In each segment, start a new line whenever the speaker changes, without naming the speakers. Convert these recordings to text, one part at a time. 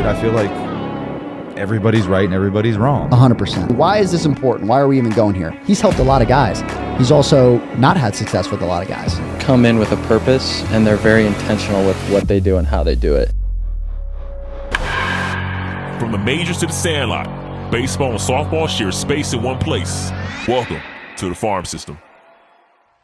dude, I feel like everybody's right and everybody's wrong.
100%. Why is this important? Why are we even going here? He's helped a lot of guys. He's also not had success with a lot of guys.
Come in with a purpose, and they're very intentional with what they do and how they do it.
From the majors to the sandlot, baseball and softball share space in one place. Welcome to the farm system.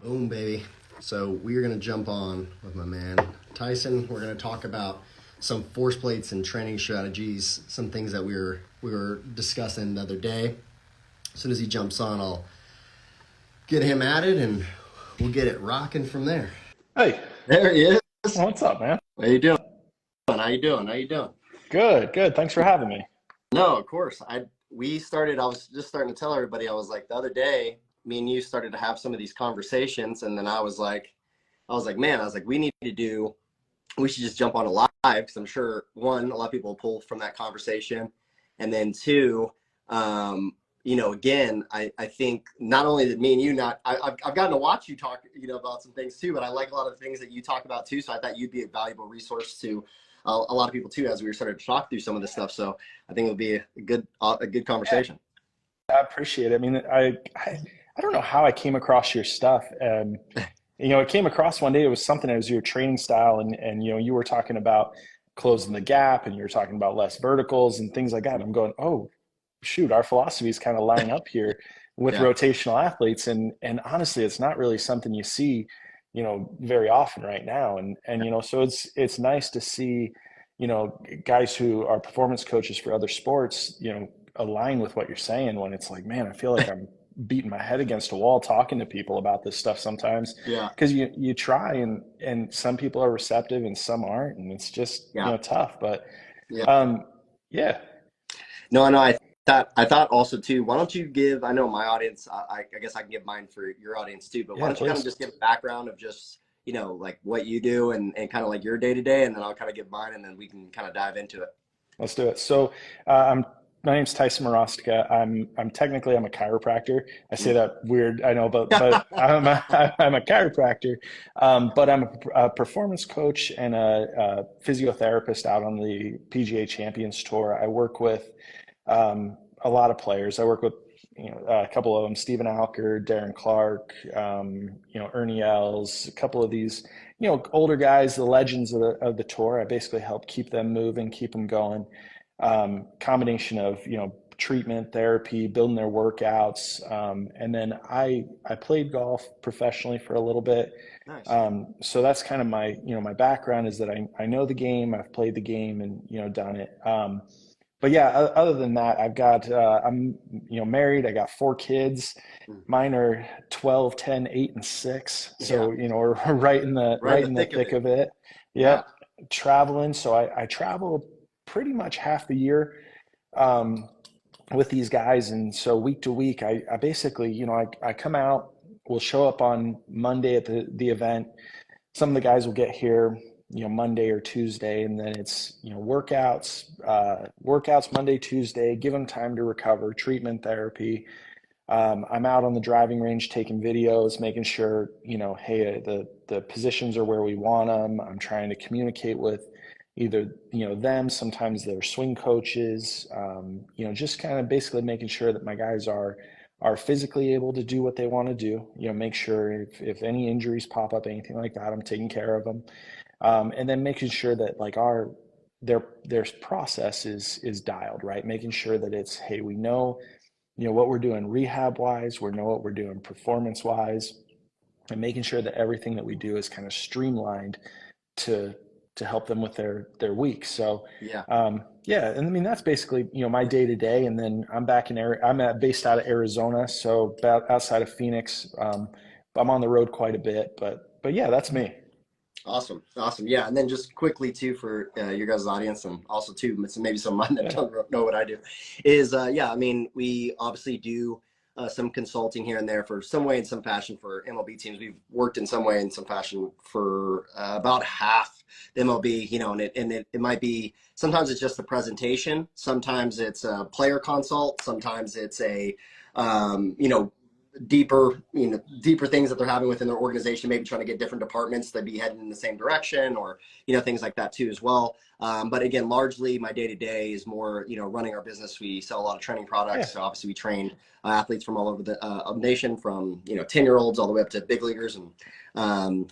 Boom, baby. So we're going to jump on with my man Tyson. We're going to talk about some force plates and training strategies, some things that we were discussing the other day. As soon as he jumps on, I'll get him added and we'll get it rocking from there.
Hey.
There he is.
What's up, man?
How you doing? How you doing?
Good. Thanks for having me.
No, of course. I was just starting to tell everybody, I was like, the other day, me and you started to have some of these conversations, and then I was like, we should just jump on a live, because I'm sure, one, a lot of people will pull from that conversation, and then two, again, I think not only did me and you I've gotten to watch you talk, about some things too, but I like a lot of the things that you talk about too, so I thought you'd be a valuable resource to a lot of people too, as we were starting to talk through some of this stuff. So I think it'll be a good conversation.
I appreciate it. I mean, I don't know how I came across your stuff. It came across one day. It was something, it was your training style, and you were talking about closing the gap, and you were talking about less verticals and things like that. And I'm going, oh, shoot, our philosophies kind of line up here with rotational athletes. And honestly, it's not really something you see, very often right now. And so it's nice to see, guys who are performance coaches for other sports, align with what you're saying, when it's like, man, I feel like I'm beating my head against a wall talking to people about this stuff sometimes. Yeah. Because you try, and some people are receptive and some aren't, and it's just tough. But yeah.
No, I thought also too, why don't you give, I know my audience, I guess I can give mine for your audience too, but why don't you kind of just give a background of just, like what you do and kind of like your day to day, and then I'll kind of give mine, and then we can kind of dive into it.
Let's do it. So my name's Tyson Marostica. I'm technically a chiropractor. I say that weird, I know, but I'm a chiropractor. But I'm a performance coach and a physiotherapist out on the PGA Champions Tour. I work with a lot of players. I work with a couple of them: Stephen Alker, Darren Clark, Ernie Els, a couple of these older guys, the legends of the tour. I basically help keep them moving, keep them going. Combination of treatment, therapy, building their workouts, and then I played golf professionally for a little bit. Nice. So that's kind of my my background, is that I know the game, I've played the game, and done it. But yeah, other than that, I've got I'm married. I got 4 kids. Mine are 12, 10, 8, and 6. So we're right in the thick of it. Yeah. Traveling. So I travel pretty much half the year with these guys, and so week to week, I basically I come out. We'll show up on Monday at the event. Some of the guys will get here Monday or Tuesday, and then it's workouts Monday, Tuesday, give them time to recover, treatment, therapy. I'm out on the driving range taking videos, making sure hey, the positions are where we want them. I'm trying to communicate with either them, sometimes they're swing coaches, just kind of basically making sure that my guys are physically able to do what they want to do. Make sure if any injuries pop up, anything like that, I'm taking care of them. And then making sure that like their process is dialed, right? Making sure that it's, hey, we know what we're doing rehab wise, we know what we're doing performance wise, and making sure that everything that we do is kind of streamlined to help them with their week. So and I mean that's basically my day to day. And then I'm back based out of Arizona, so about outside of Phoenix. I'm on the road quite a bit, but yeah, that's me.
Awesome. Yeah. And then just quickly too, for your guys' audience, and also too, maybe some of mine that don't know what I do, is I mean, we obviously do some consulting here and there for some way and some fashion for MLB teams. We've worked in some way and some fashion for about half the MLB, and it might be, sometimes it's just a presentation, sometimes it's a player consult, sometimes it's a, deeper things that they're having within their organization, maybe trying to get different departments to be heading in the same direction, or things like that too as well. But again, largely my day-to-day is more running our business. We sell a lot of training products. So obviously we train athletes from all over the nation, from 10-year-olds all the way up to big leaguers. And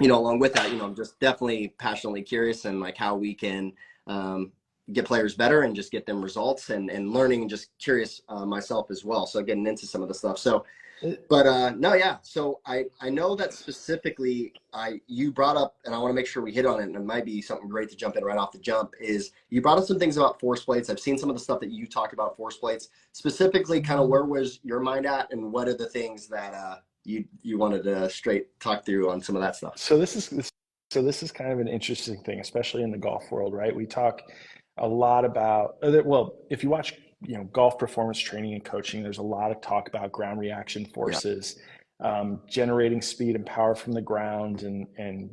along with that, I'm just definitely passionately curious and like how we can get players better and just get them results, and learning, and just curious myself as well. So getting into some of the stuff. So, but no, yeah. So I know that specifically you brought up, and I want to make sure we hit on it, and it might be something great to jump in right off the jump, is you brought up some things about force plates. I've seen some of the stuff that you talked about force plates, specifically kind of where was your mind at, and what are the things that you wanted to straight talk through on some of that stuff.
So this is kind of an interesting thing, especially in the golf world, right? We talk a lot about, well, if you watch, golf performance training and coaching, there's a lot of talk about ground reaction forces, generating speed and power from the ground, and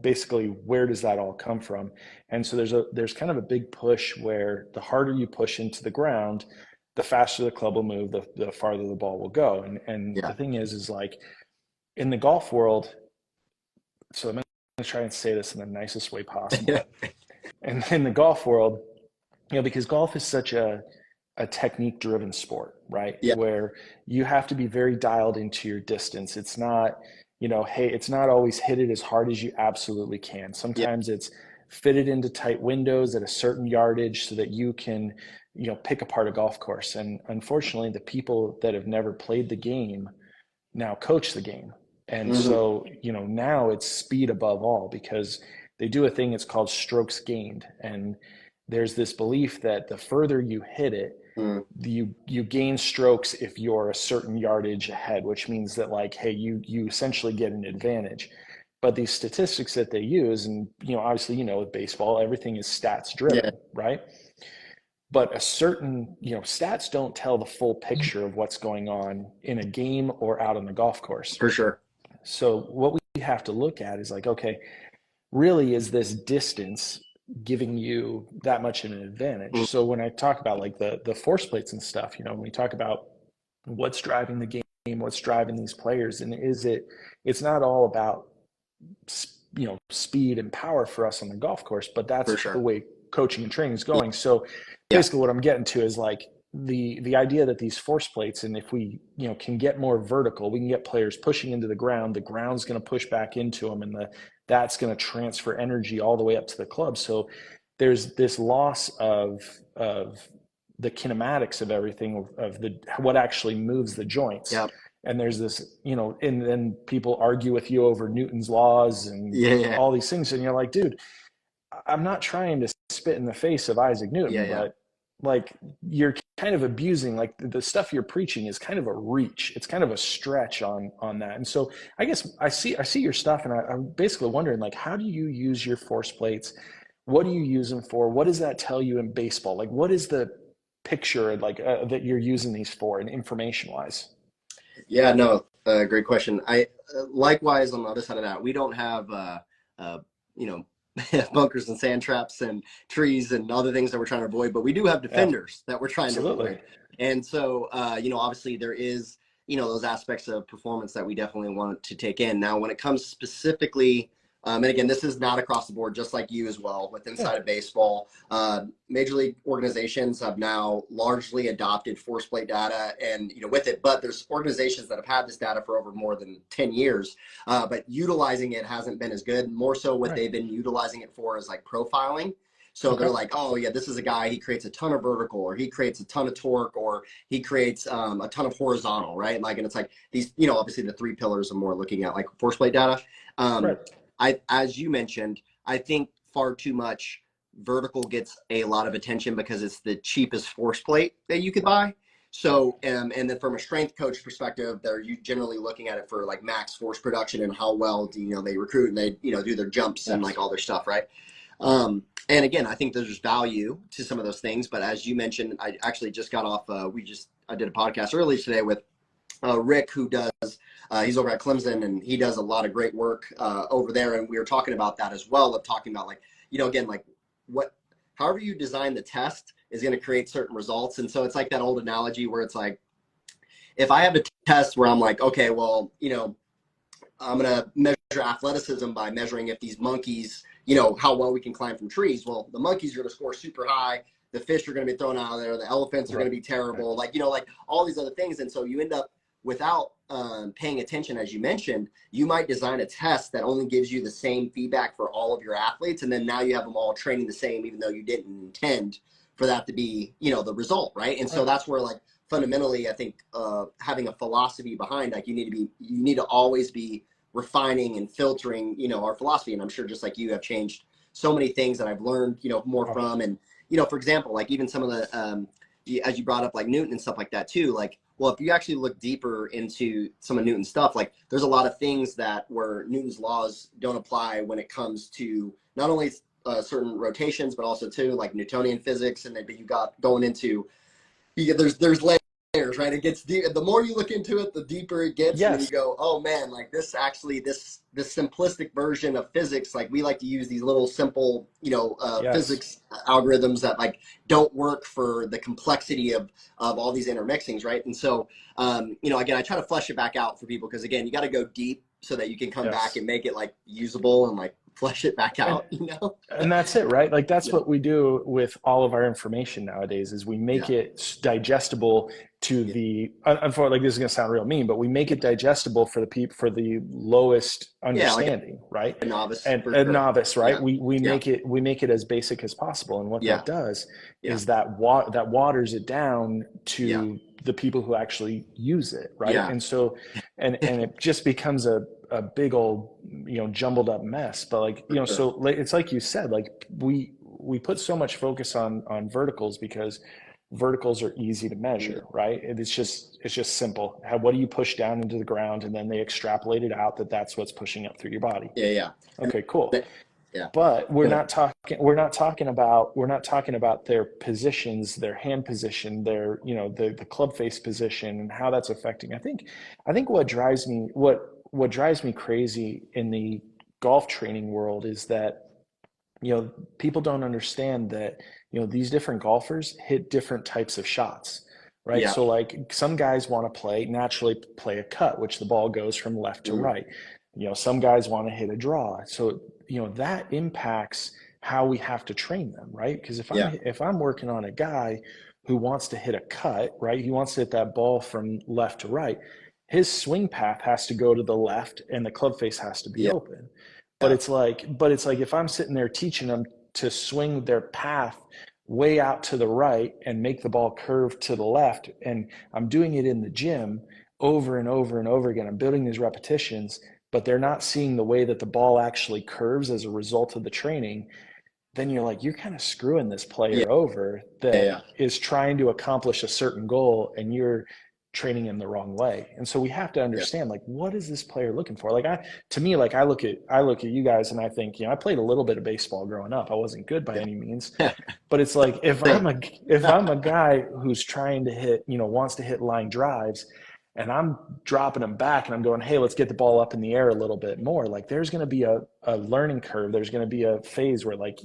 basically where does that all come from? And so there's kind of a big push where the harder you push into the ground, the faster the club will move, the farther the ball will go. And the thing is like in the golf world, so I'm going to try and say this in the nicest way possible. And in the golf world, because golf is such a technique driven sport, right? Where you have to be very dialed into your distance. It's not, hey, it's not always hit it as hard as you absolutely can. Sometimes it's fitted into tight windows at a certain yardage so that you can, pick apart a golf course. And unfortunately, the people that have never played the game now coach the game. And so, now it's speed above all, because they do a thing, it's called strokes gained. And there's this belief that the further you hit it, you gain strokes if you're a certain yardage ahead, which means that like, hey, you essentially get an advantage. But these statistics that they use, and obviously, with baseball, everything is stats driven, right? But a certain, stats don't tell the full picture of what's going on in a game or out on the golf course.
For sure.
So what we have to look at is like, okay, really, is this distance giving you that much of an advantage? So when I talk about like the force plates and stuff, when we talk about what's driving the game, what's driving these players, and it's not all about speed and power for us on the golf course, but that's the way coaching and training is going. So basically what I'm getting to is like the idea that these force plates, and if we can get more vertical, we can get players pushing into the ground's going to push back into them, and that's going to transfer energy all the way up to the club. So there's this loss of the kinematics of everything, of what actually moves the joints. And there's this, and then people argue with you over Newton's laws and all these things. And you're like, dude, I'm not trying to spit in the face of Isaac Newton, but like you're kind of abusing, like the stuff you're preaching is kind of a reach. It's kind of a stretch on that. And so I guess I see your stuff, and I'm basically wondering, like, how do you use your force plates? What do you use them for? What does that tell you in baseball? Like, what is the picture like that you're using these for, and information wise?
Yeah, no, great question. I likewise on the other side of that, we don't have bunkers and sand traps and trees and other things that we're trying to avoid, but we do have defenders that we're trying to avoid. And so obviously there is those aspects of performance that we definitely want to take in. Now when it comes specifically, and again, this is not across the board, just like you as well, with inside of baseball, major league organizations have now largely adopted force plate data and with it, but there's organizations that have had this data for over more than 10 years, but utilizing it hasn't been as good. More so what they've been utilizing it for is like profiling. So they're like, oh yeah, this is a guy, he creates a ton of vertical, or he creates a ton of torque, or he creates a ton of horizontal, right? Like, and it's like these, obviously the three pillars are more looking at like force plate data. As you mentioned, I think far too much vertical gets a lot of attention because it's the cheapest force plate that you could buy. So, and then from a strength coach perspective, they're generally looking at it for like max force production and how well they recruit and they do their jumps and like all their stuff, right? And again, I think there's value to some of those things, but as you mentioned, I actually just got off. I did a podcast earlier today with Rick, who does, he's over at Clemson, and he does a lot of great work over there. And we were talking about that as well, of talking about like, again, like however you design the test is going to create certain results. And so it's like that old analogy where it's like, if I have a test where I'm like, okay, well, I'm going to measure athleticism by measuring if these monkeys, how well we can climb from trees. Well, the monkeys are going to score super high. The fish are going to be thrown out of there. The elephants are going to be terrible. Like, like all these other things. And so you end up without paying attention, as you mentioned, you might design a test that only gives you the same feedback for all of your athletes. And then now you have them all training the same, even though you didn't intend for that to be, the result. Right. And so that's where, like, fundamentally, I think having a philosophy behind, like, you need to always be refining and filtering, our philosophy. And I'm sure just like you have changed so many things that I've learned, more from. And, for example, like even some of the, as you brought up, like Newton and stuff like that too, like, well, if you actually look deeper into some of Newton's stuff, like there's a lot of things where Newton's laws don't apply when it comes to not only certain rotations, but also to like Newtonian physics. And then you got going into, there's layers, right? It gets deep. The more you look into it, the deeper it gets.
Yes.
And you go, oh man, like this simplistic version of physics, like we like to use these little simple, physics algorithms that like don't work for the complexity of all these intermixings, right? And so, again, I try to flesh it back out for people because again, you got to go deep so that you can come back and make it like usable and like flesh it back out,
And that's it, right? Like that's what we do with all of our information nowadays is we make it digestible to the, unfortunately, like this is going to sound real mean, but we make it digestible for the people, for the lowest understanding, right?
A novice.
A novice, right? Yeah. We make it as basic as possible. And what that does is that waters it down to the people who actually use it, right? Yeah. And so, and it just becomes a big old, jumbled up mess. But like, so it's like you said, like we put so much focus on verticals because verticals are easy to measure, right? It's just simple. What do you push down into the ground? And then they extrapolate it out that's what's pushing up through your body.
Yeah.
Okay, cool. Yeah. But we're not talking about their positions, their hand position, their, the club face position and how that's affecting. I think what drives me crazy in the golf training world is that, people don't understand that, these different golfers hit different types of shots, right? Yeah. So like some guys want to naturally play a cut, which the ball goes from left to right. Some guys want to hit a draw. So, that impacts how we have to train them, right? Because if I'm working on a guy who wants to hit a cut, right? He wants to hit that ball from left to right. His swing path has to go to the left and the club face has to be open. But it's like if I'm sitting there teaching them to swing their path way out to the right and make the ball curve to the left, and I'm doing it in the gym over and over and over again, I'm building these repetitions, but they're not seeing the way that the ball actually curves as a result of the training, then you're kind of screwing this player over that is trying to accomplish a certain goal, and you're training in the wrong way. And so we have to understand, like, what is this player looking for? Like I look at you guys and I think, I played a little bit of baseball growing up. I wasn't good by any means, but it's like, if I'm a guy who's trying to hit, wants to hit line drives, and I'm dropping them back and I'm going, hey, let's get the ball up in the air a little bit more. Like there's going to be a learning curve. There's going to be a phase where like,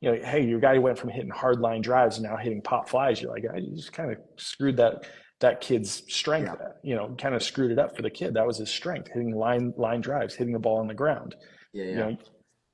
hey, your guy went from hitting hard line drives and now hitting pop flies. You're like, you just kind of screwed that kid's strength, kind of screwed it up for the kid. That was his strength, hitting line drives, hitting the ball on the ground. That's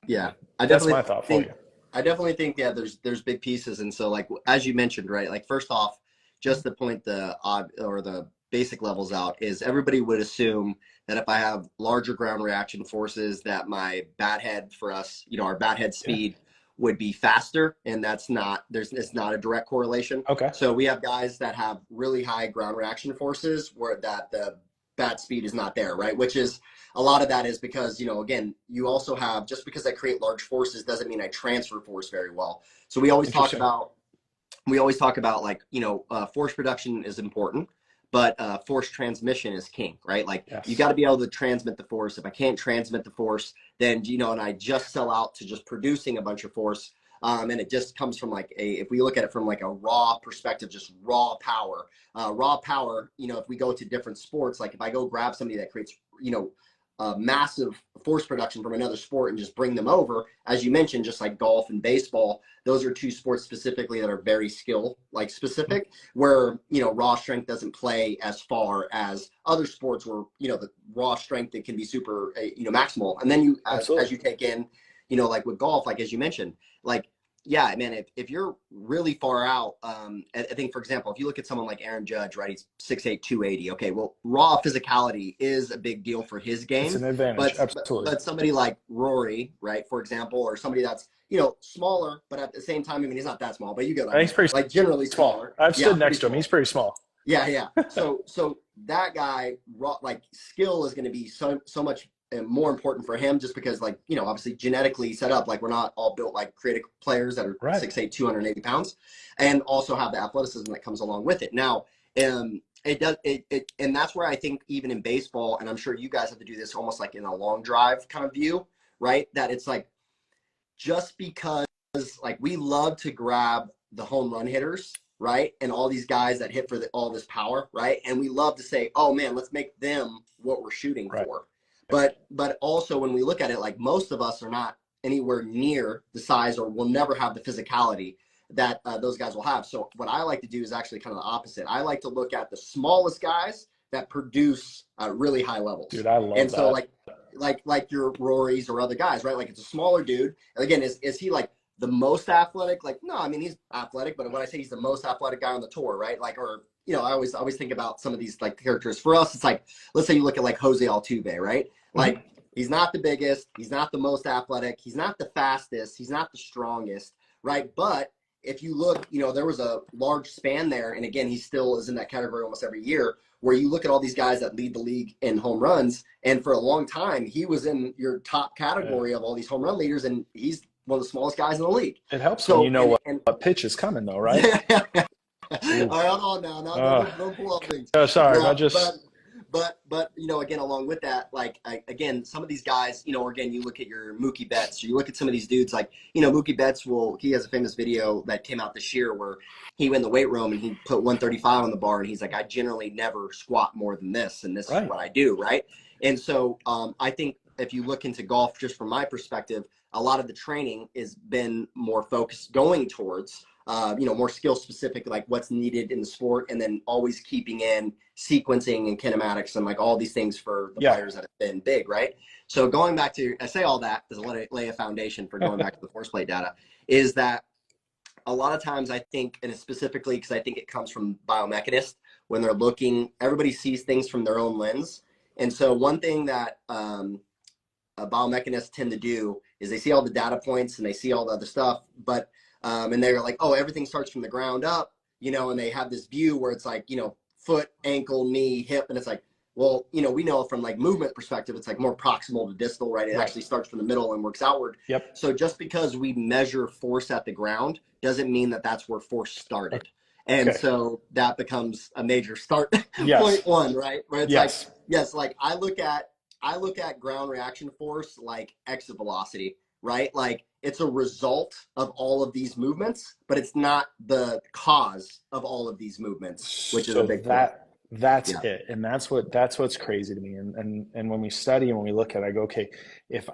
my thought for you.
I definitely think, there's big pieces. And so like, as you mentioned, right, like first off, just to point the odd or the basic levels out is everybody would assume that if I have larger ground reaction forces, that my bat head for us, our bat head speed would be faster, and it's not a direct correlation.
Okay.
So we have guys that have really high ground reaction forces where that the bat speed is not there, right? Which is a lot of that is because, again, you also have, just because I create large forces doesn't mean I transfer force very well. So we always talk about like, force production is important, but force transmission is king, right? Like you got to be able to transmit the force. If I can't transmit the force, then, and I just sell out to just producing a bunch of force. And it just comes from like if we look at it from like a raw perspective, just raw power, if we go to different sports, like if I go grab somebody that creates, massive force production from another sport and just bring them over. As you mentioned, just like golf and baseball, those are two sports specifically that are very skill like specific, where, you know, raw strength doesn't play as far as other sports where, you know, the raw strength, it can be super, you know, maximal. And then you, as you take in, you know, like with golf, like, as you mentioned, like, yeah, man, if you're really far out, I think, for example, if you look at someone like Aaron Judge, right, he's 6'8", 280. Okay, well, raw physicality is a big deal for his game.
It's an advantage, absolutely.
But somebody like Rory, right, for example, or somebody that's, you know, smaller, but at the same time, I mean, he's not that small, but you get like,
he's pretty
like generally
small.
smaller.
I've stood next to him. He's pretty small.
Yeah, yeah. So that guy, raw, like, skill is going to be so much more important for him, just because, like, you know, obviously genetically set up, like, we're not all built like creative players that are 6'8", 280 pounds, and also have the athleticism that comes along with it. Now, it does it, and that's where I think even in baseball, and I'm sure you guys have to do this almost like in a long drive kind of view, right? That it's like, just because, like, we love to grab the home run hitters, right? And all these guys that hit for all this power, right? And we love to say, oh man, let's make them what we're shooting for. But also, when we look at it, like, most of us are not anywhere near the size, or will never have the physicality that those guys will have. So what I like to do is actually kind of the opposite. I like to look at the smallest guys that produce really high levels.
Dude, I love that.
And so like your Rorys or other guys, right? Like, it's a smaller dude. And again, is he like the most athletic? Like, no, I mean, he's athletic, but when I say he's the most athletic guy on the tour, right? Like, or, you know, I always think about some of these like characters. For us, it's like, let's say you look at like Jose Altuve, right? Like, he's not the biggest, he's not the most athletic, he's not the fastest, he's not the strongest, right? But if you look, you know, there was a large span there, and again, he still is in that category almost every year, where you look at all these guys that lead the league in home runs, and for a long time, he was in your top category of all these home run leaders, and he's one of the smallest guys in the league.
It helps when you know what pitch is coming, though, right?
All right, hold on now. Don't pull up things.
Oh, sorry,
no,
I just...
But you know, again, along with that, like, again, some of these guys, you know, again, you look at your Mookie Betts, you look at some of these dudes, like, you know, Mookie Betts he has a famous video that came out this year where he went in the weight room and he put 135 on the bar, and he's like, I generally never squat more than this, and this is what I do, right? And so I think if you look into golf, just from my perspective, a lot of the training has been more focused going towards you know, more skill specific, like what's needed in the sport, and then always keeping in sequencing and kinematics and like all these things for the players that have been big, right? So going back to, I say all that to lay a foundation for going back to the force plate data, is that a lot of times I think, and specifically because I think it comes from biomechanists, when they're looking, everybody sees things from their own lens. And so one thing that biomechanists tend to do is they see all the data points and they see all the other stuff, but and they're like, oh, everything starts from the ground up, you know, and they have this view where it's like, you know, foot, ankle, knee, hip, and it's like, well, you know, we know from like movement perspective, it's like more proximal to distal, right? It actually starts from the middle and works outward. So just because we measure force at the ground doesn't mean that that's where force started. And so that becomes a major start point one, right? Where it's like, like I look at ground reaction force like exit velocity, right? Like, it's a result of all of these movements, but it's not the cause of all of these movements, which is a big point.
That's it. And that's what's crazy to me. And when we study and when we look at it, I go, okay, if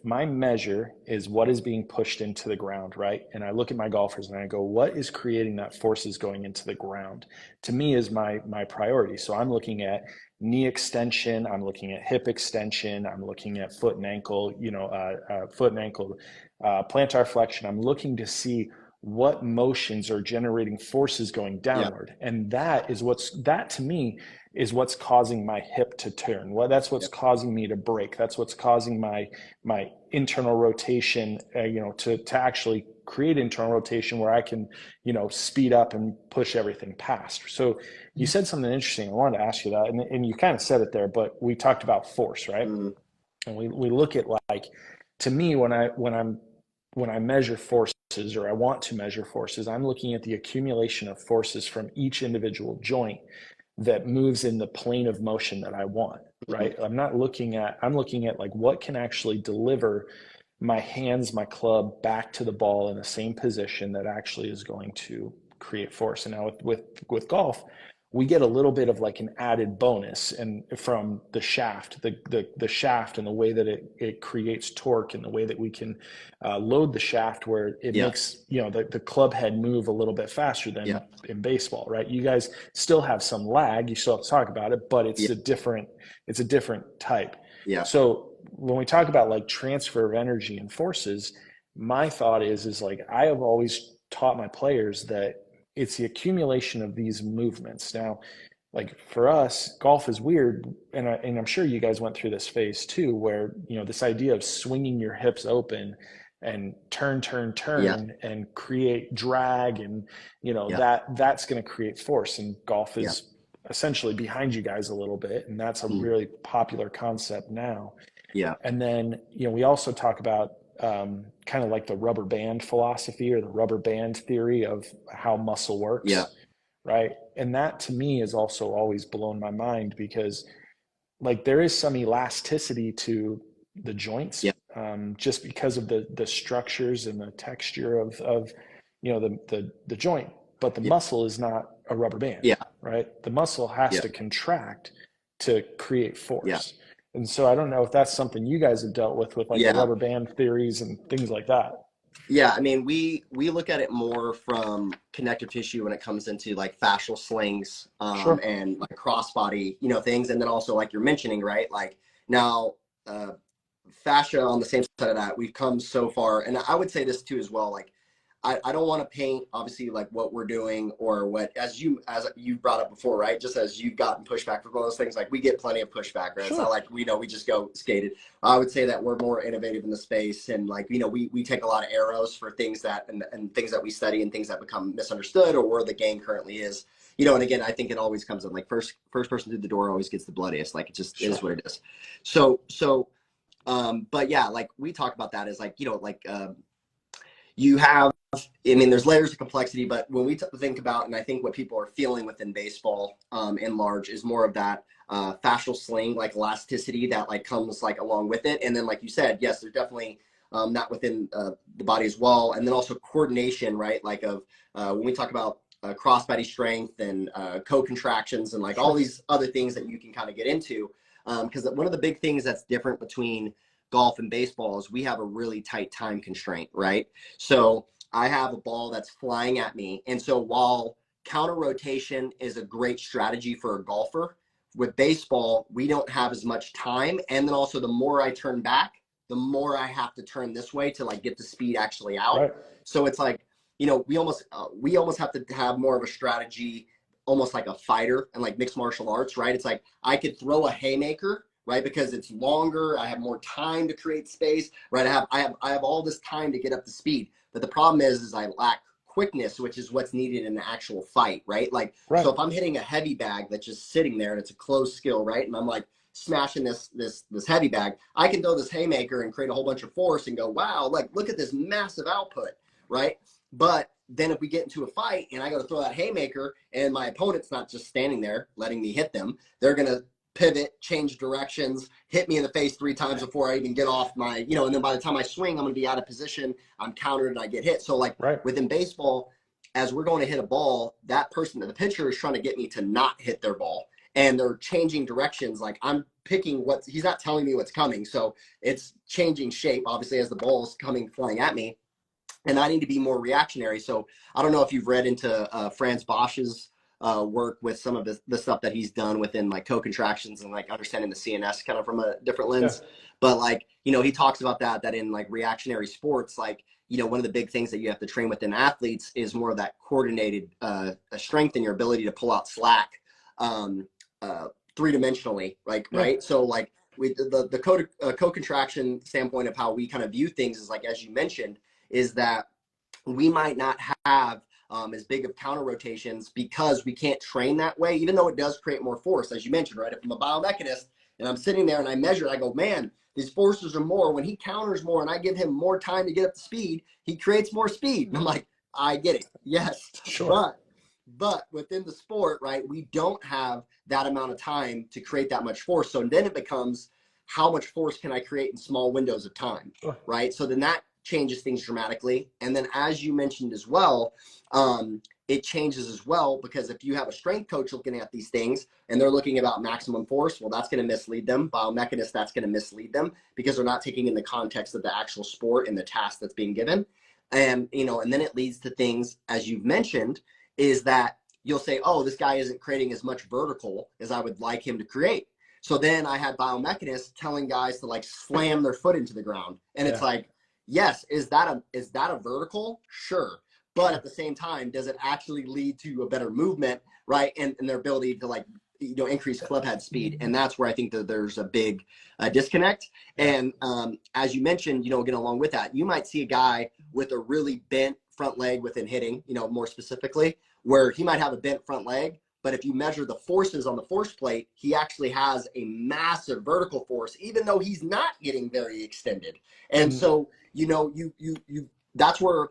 my measure is what is being pushed into the ground, right? And I look at my golfers and I go, what is creating that forces going into the ground? To me is my priority. So I'm looking at knee extension, I'm looking at hip extension, I'm looking at foot and ankle, plantar flexion. I'm looking to see what motions are generating forces going downward. And that to me is what's causing my hip to turn. Well, that's what's causing me to break. That's what's causing my internal rotation, to actually create internal rotation where I can, speed up and push everything past. So you said something interesting. I wanted to ask you that, and you kind of said it there, but we talked about force, right? And we look at, like, to me, when I measure forces, or I want to measure forces, I'm looking at the accumulation of forces from each individual joint that moves in the plane of motion that I want, right? I'm looking at like what can actually deliver my hands, my club back to the ball in the same position that actually is going to create force. And now with golf, we get a little bit of like an added bonus and from the shaft, the shaft and the way that it creates torque and the way that we can load the shaft where it makes, you know, the club head move a little bit faster than in baseball, right? You guys still have some lag, you still have to talk about it, but it's a different type. So when we talk about like transfer of energy and forces, my thought is like, I have always taught my players that it's the accumulation of these movements. Now, like for us, golf is weird, and I'm sure you guys went through this phase too, where, you know, this idea of swinging your hips open and turn and create drag, and you know that's going to create force, and golf is essentially behind you guys a little bit, and that's a really popular concept now. And then, you know, we also talk about kind of like the rubber band philosophy or the rubber band theory of how muscle works. Right. And that to me has also always blown my mind, because like there is some elasticity to the joints, just because of the structures and the texture of you know, the joint, but the muscle is not a rubber band. Right. The muscle has to contract to create force. And so I don't know if that's something you guys have dealt with like the rubber band theories and things like that.
I mean, we look at it more from connective tissue when it comes into like fascial slings and like crossbody, you know, things. And then also like you're mentioning, right? Like now fascia on the same side of that, we've come so far. And I would say this too as well, like I don't want to paint obviously like what we're doing or what, as you brought up before, right? Just as you've gotten pushback for those things, like we get plenty of pushback, right? It's not like, we just go skated. I would say that we're more innovative in the space, and like, you know, we take a lot of arrows for things that, and things that we study and things that become misunderstood or where the game currently is, you know. And again, I think it always comes in like first person through the door always gets the bloodiest. Like it just is what it is. So, but yeah, like we talk about that as like, you know, like, you have, I mean, there's layers of complexity, but when we think about, and I think what people are feeling within baseball in large is more of that fascial sling, like elasticity that like comes like along with it. And then like you said, yes, there's definitely that within the body as well. And then also coordination, right? Like of when we talk about crossbody strength and co-contractions and like all these other things that you can kind of get into. Because one of the big things that's different between golf and baseball is we have a really tight time constraint, right? So I have a ball that's flying at me. And so while counter rotation is a great strategy for a golfer, with baseball, we don't have as much time. And then also the more I turn back, the more I have to turn this way to like get the speed actually out. Right. So it's like, you know, we almost have to have more of a strategy, almost like a fighter and like mixed martial arts, right? It's like I could throw a haymaker, right? Because it's longer. I have more time to create space, right? I have all this time to get up to speed. But the problem is I lack quickness, which is what's needed in the actual fight, right? Like, so if I'm hitting a heavy bag that's just sitting there and it's a closed skill, right? And I'm like smashing this heavy bag, I can throw this haymaker and create a whole bunch of force and go, wow, like look at this massive output, right? But then if we get into a fight and I got to throw that haymaker and my opponent's not just standing there letting me hit them, they're going to pivot, change directions, hit me in the face 3 times before I even get off my, you know, and then by the time I swing, I'm going to be out of position. I'm countered and I get hit. So like within baseball, as we're going to hit a ball, that person, the pitcher is trying to get me to not hit their ball. And they're changing directions. Like I'm picking he's not telling me what's coming. So it's changing shape, obviously, as the ball is coming, flying at me. And I need to be more reactionary. So I don't know if you've read into Franz Bosch's work with some of the stuff that he's done within like co-contractions and like understanding the CNS kind of from a different lens. But like, you know, he talks about that in like reactionary sports, like, you know, one of the big things that you have to train within athletes is more of that coordinated strength and your ability to pull out slack 3-dimensionally, like, right? So like with the co-contraction standpoint of how we kind of view things is like, as you mentioned, is that we might not have as big of counter rotations because we can't train that way, even though it does create more force, as you mentioned, right? If I'm a biomechanist and I'm sitting there and I measure, I go, man, these forces are more. When he counters more and I give him more time to get up to speed, he creates more speed. And I'm like, I get it. Yes. But within the sport, right, we don't have that amount of time to create that much force. So then it becomes, how much force can I create in small windows of time, right? So then that changes things dramatically. And then as you mentioned as well, it changes as well, because if you have a strength coach looking at these things and they're looking about maximum force, well, that's going to mislead them. Biomechanists, that's going to mislead them, because they're not taking in the context of the actual sport and the task that's being given. And, and then it leads to things, as you've mentioned, is that you'll say, oh, this guy isn't creating as much vertical as I would like him to create. So then I had biomechanists telling guys to like slam their foot into the ground. And it's like, yes, is that a vertical? Sure. But at the same time, does it actually lead to a better movement, right? And their ability to like, increase club head speed. And that's where I think that there's a big disconnect. And as you mentioned, again, along with that, you might see a guy with a really bent front leg within hitting, more specifically, where he might have a bent front leg, but if you measure the forces on the force plate, he actually has a massive vertical force, even though he's not getting very extended. And so, that's where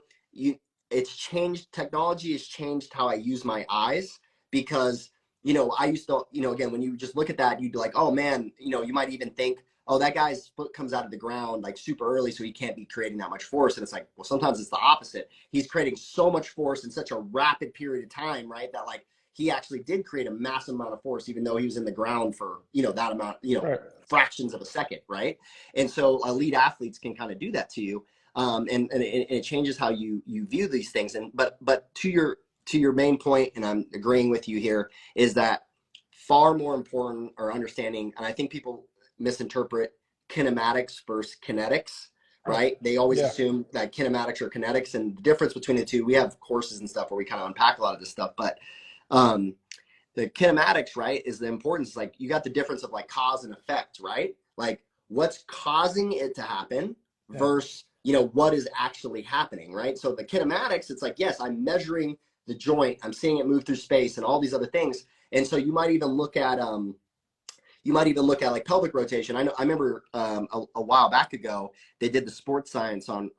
it's changed. Technology has changed how I use my eyes, because, I used to, again, when you just look at that, you'd be like, oh man, you might even think, oh, that guy's foot comes out of the ground like super early, so he can't be creating that much force. And it's like, well, sometimes it's the opposite. He's creating so much force in such a rapid period of time, right? That like he actually did create a massive amount of force, even though he was in the ground for, that amount, fractions of a second, right? And so elite athletes can kind of do that to you. And it changes how you view these things. And but to your main point, and I'm agreeing with you here, is that far more important are understanding, and I think people misinterpret kinematics versus kinetics, right? They always assume that kinematics or kinetics, and the difference between the two, we have courses and stuff where we kind of unpack a lot of this stuff, but the kinematics, right, is the importance. Like you got the difference of like cause and effect, right? Like what's causing it to happen versus, what is actually happening, right? So the kinematics, it's like, yes, I'm measuring the joint, I'm seeing it move through space and all these other things. And so you might even look at like pelvic rotation. I remember a while back ago, they did the sports science on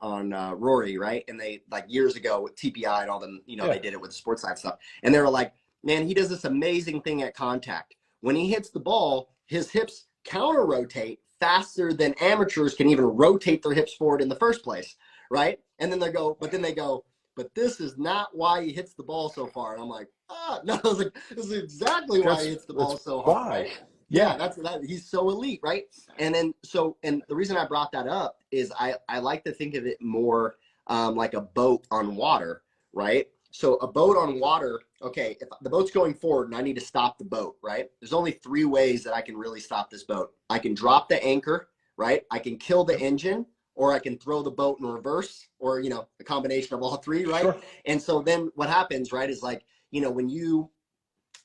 Rory, right? And they like years ago with TPI and all them, they did it with the sports science stuff. And they were like, man, he does this amazing thing at contact. When he hits the ball, his hips counter rotate faster than amateurs can even rotate their hips forward in the first place, right? And then they go, but this is not why he hits the ball so far. And I'm like, no, I was like, this is exactly why he hits the ball so hard, right? Yeah, that's that. He's so elite, right? And then and the reason I brought that up is I like to think of it more like a boat on water, right? So a boat on water, okay, if the boat's going forward and I need to stop the boat, right? There's only 3 ways that I can really stop this boat. I can drop the anchor, right? I can kill the engine, or I can throw the boat in reverse, or, a combination of all 3, right? Sure. And so then what happens, right, is like, when you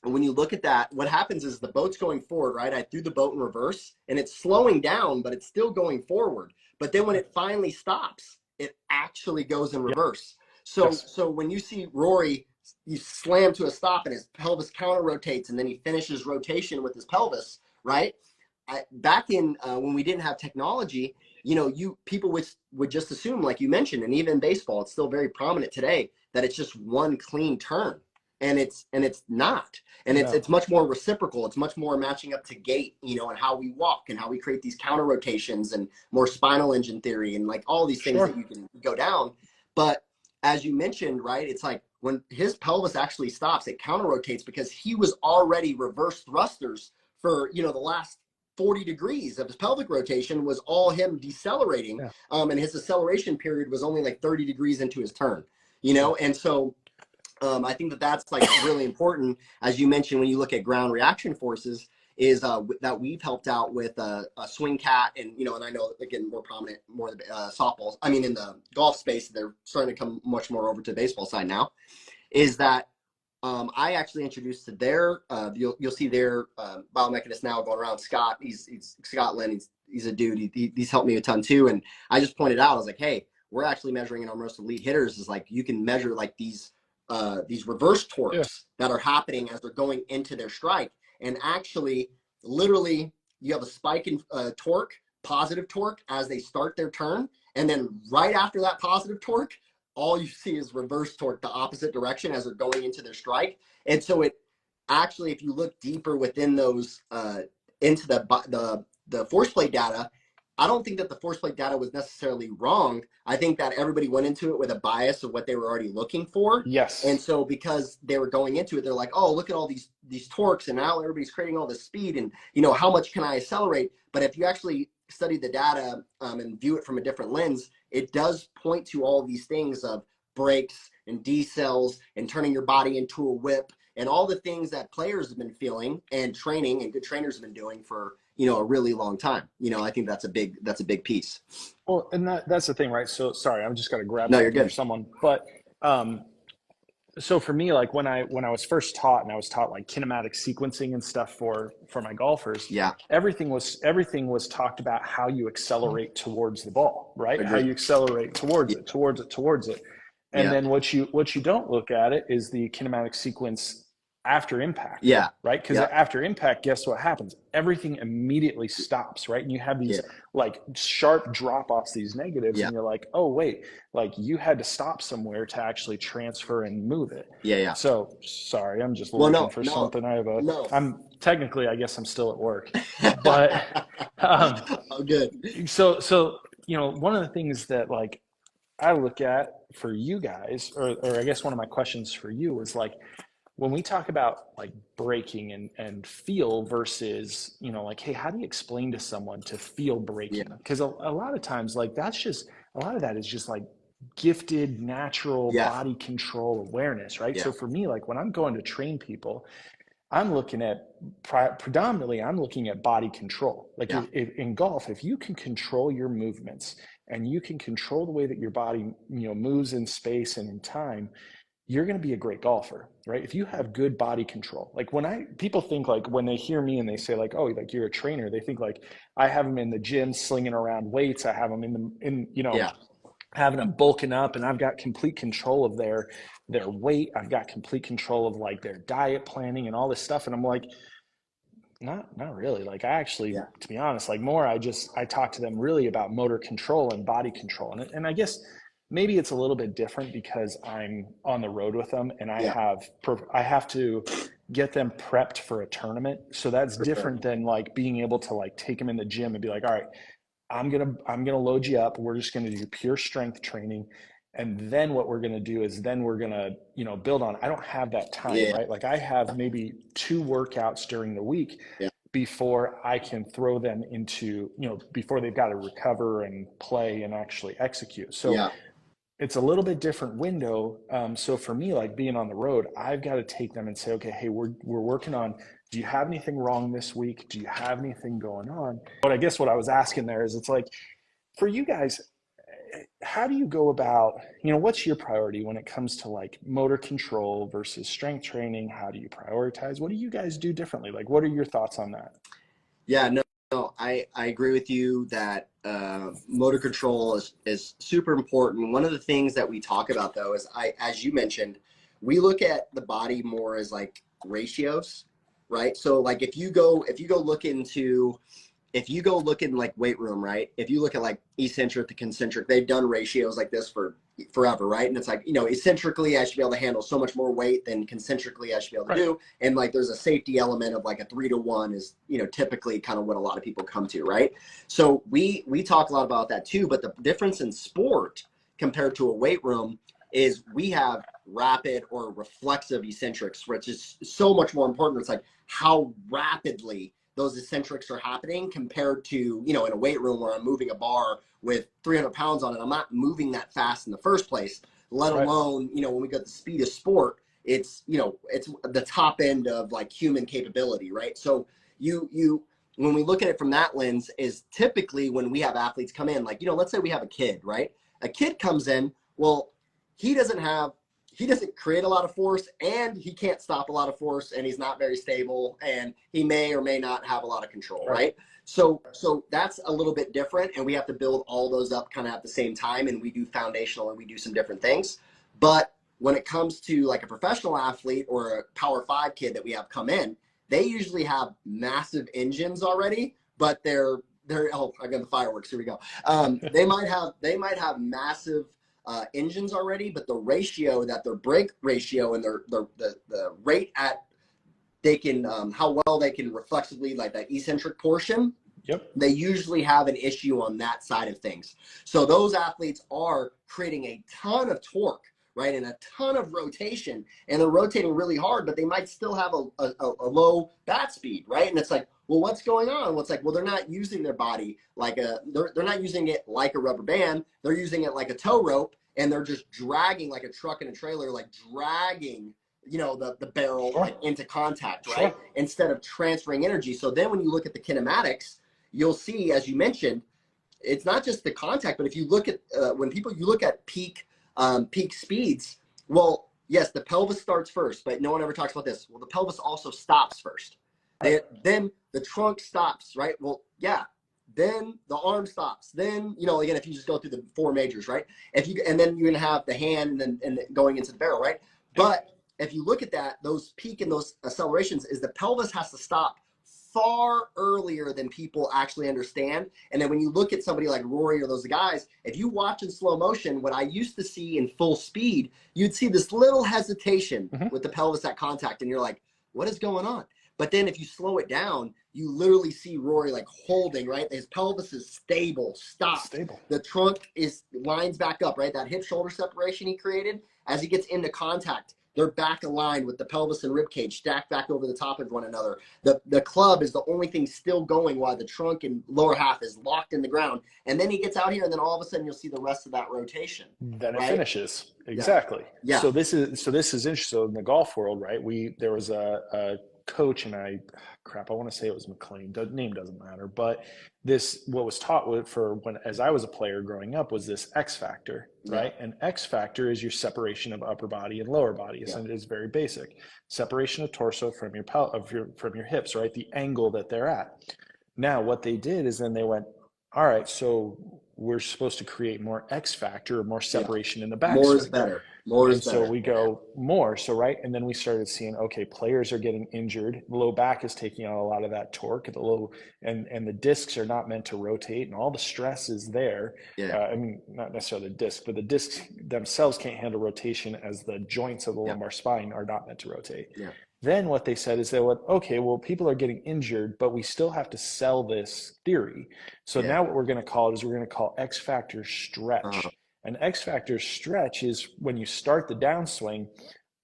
look at that, what happens is the boat's going forward, right? I threw the boat in reverse and it's slowing down, but it's still going forward. But then when it finally stops, it actually goes in reverse. So when you see Rory, you slam to a stop and his pelvis counter rotates, and then he finishes rotation with his pelvis, right? Back in when we didn't have technology, people would just assume, like you mentioned, and even in baseball, it's still very prominent today, that it's just one clean turn. And it's not, and it's much more reciprocal. It's much more matching up to gait, and how we walk and how we create these counter rotations and more spinal engine theory and like all these things that you can go down. But as you mentioned, right, it's like when his pelvis actually stops, it counter rotates because he was already reverse thrusters for the last 40 degrees of his pelvic rotation was all him decelerating, and his acceleration period was only like 30 degrees into his turn, and so. I think that's like really important, as you mentioned, when you look at ground reaction forces, is that we've helped out with a swing cat, and and I know again more prominent, more the softballs. I mean, in the golf space, they're starting to come much more over to the baseball side now. Is that I actually introduced to their you'll see their biomechanist now going around. Scott, he's Scotland. He's a dude. He's helped me a ton too. And I just pointed out, I was like, hey, we're actually measuring in our most elite hitters is like you can measure like these reverse torques that are happening as they're going into their strike. And actually, literally, you have a spike in torque, positive torque, as they start their turn. And then right after that positive torque, all you see is reverse torque, the opposite direction as they're going into their strike. And so it actually, if you look deeper within those, into the force plate data, I don't think that the force plate data was necessarily wrong. I think that everybody went into it with a bias of what they were already looking for.
Yes.
And so because they were going into it, they're like, oh, look at all these torques, and now everybody's creating all this speed, and how much can I accelerate? But if you actually study the data and view it from a different lens, it does point to all these things of brakes and decels and turning your body into a whip and all the things that players have been feeling and training and good trainers have been doing for a really long time. I think that's a big piece.
Well, and that's the thing, right? So sorry, I'm just going to grab
you're good.
for someone, but so for me, like when I was first taught, and I was taught like kinematic sequencing and stuff for my golfers, everything was talked about how you accelerate towards the ball, right?
Agreed.
How you accelerate towards it. And then what you don't look at it is the kinematic sequence after impact. Right. Because after impact, guess what happens? Everything immediately stops, right? And you have these like sharp drop offs, these negatives, and you're like, oh wait, like you had to stop somewhere to actually transfer and move it. So sorry, I'm just looking for something. I'm technically, I guess I'm still at work, but
oh, good.
So one of the things that like I look at for you guys, or I guess one of my questions for you is like, when we talk about like braking and feel versus, like, hey, how do you explain to someone to feel braking? Because a lot of times, like, a lot of that is just like gifted, natural body control awareness, right? So for me, like when I'm going to train people, I'm looking at predominantly, I'm looking at body control. Like if in golf, if you can control your movements and you can control the way that your body, moves in space and in time, you're going to be a great golfer, right? If you have good body control. Like people think like when they hear me and they say like, oh, like you're a trainer, they think like I have them in the gym slinging around weights. I have them having them bulking up, and I've got complete control of their weight. I've got complete control of like their diet planning and all this stuff. And I'm like, not really. Like I actually, to be honest, like more, I talk to them really about motor control and body control. And I guess maybe it's a little bit different because I'm on the road with them, and I have to get them prepped for a tournament. So that's different than like being able to like take them in the gym and be like, all right, I'm going to load you up. We're just going to do pure strength training. And then what we're going to do is then we're going to, build on. I don't have that time, right? Like I have maybe 2 workouts during the week before I can throw them into, before they've got to recover and play and actually execute. So it's a little bit different window. So for me, like being on the road, I've got to take them and say, okay, hey, we're working on, do you have anything wrong this week? Do you have anything going on? But I guess what I was asking there is, it's like, for you guys, how do you go about, what's your priority when it comes to like motor control versus strength training? How do you prioritize? What do you guys do differently? Like, what are your thoughts on that?
No, I agree with you that motor control is super important. One of the things that we talk about though is as you mentioned, we look at the body more as like ratios, right? So like if you go look in like weight room, right? If you look at like eccentric to concentric, they've done ratios like this for forever, right? And it's like, eccentrically I should be able to handle so much more weight than concentrically I should be able to do. And like there's a safety element of like a 3-to-1 is, typically kind of what a lot of people come to, right? So we talk a lot about that too, but the difference in sport compared to a weight room is we have rapid or reflexive eccentrics, which is so much more important. It's like how rapidly those eccentrics are happening compared to, in a weight room where I'm moving a bar with 300 pounds on it. I'm not moving that fast in the first place, let alone, when we got the speed of sport, it's, it's the top end of like human capability, right? So when we look at it from that lens is typically when we have athletes come in, like, let's say we have a kid, right? A kid comes in, well, he doesn't create a lot of force, and he can't stop a lot of force, and he's not very stable, and he may or may not have a lot of control, right? So that's a little bit different, and we have to build all those up kind of at the same time, and we do foundational and we do some different things. But when it comes to like a professional athlete or a Power 5 kid that we have come in, they usually have massive engines already, but they're oh, I got the fireworks, here we go. They might have massive engines already, but the ratio that their brake ratio and the rate at they can how well they can reflexively, like that eccentric portion,
Yep.
they usually have an issue on that side of things. So those athletes are creating a ton of torque, right, and a ton of rotation, and they're rotating really hard, but they might still have a low bat speed, right? And it's like, well, what's going on? Well, it's like, well, they're not using their body like they're not using it like a rubber band. They're using it like a tow rope, and they're just dragging like a truck and a trailer, like dragging, the barrel like into contact, right? Instead of transferring energy. So then when you look at the kinematics, you'll see, as you mentioned, it's not just the contact, but if you look at you look at peak speeds, well, yes, the pelvis starts first, but no one ever talks about this. Well, the pelvis also stops first. Then the trunk stops, right? Well, yeah. Then the arm stops. Then, again, if you just go through the four majors, right? And then you're going to have the hand and going into the barrel, right? But if you look at that, those peak and those accelerations is the pelvis has to stop far earlier than people actually understand. And then when you look at somebody like Rory or those guys, if you watch in slow motion, what I used to see in full speed, you'd see this little hesitation with the pelvis at contact. And you're like, what is going on? But then if you slow it down, you literally see Rory like holding, right? His pelvis is stable, stable. The trunk lines back up, right? That hip shoulder separation he created, as he gets into contact, they're back aligned with the pelvis and rib cage stacked back over the top of one another. The club is the only thing still going while the trunk and lower half is locked in the ground. And then he gets out here, and then all of a sudden you'll see the rest of that rotation.
Then it finishes. Exactly.
Yeah.
So this is interesting. So in the golf world, right? There was a coach, and I want to say it was McLean. The name doesn't matter, but what was taught as I was a player growing up was this X factor, right? And X factor is your separation of upper body and lower body. And it is very basic. Separation of torso from your hips, right? The angle that they're at. Now, what they did is then they went, all right, so we're supposed to create more X factor or more separation in the back.
More is better.
So we go more. So, right. And then we started seeing, okay, players are getting injured. The low back is taking on a lot of that torque. And the discs are not meant to rotate, and all the stress is there. I mean, not necessarily the disc, but the discs themselves can't handle rotation, as the joints of the lumbar spine are not meant to rotate. Then what they said is they went, okay, well, people are getting injured, but we still have to sell this theory. So now what we're going to call it is we're going to call X factor stretch. An X factor stretch is when you start the downswing,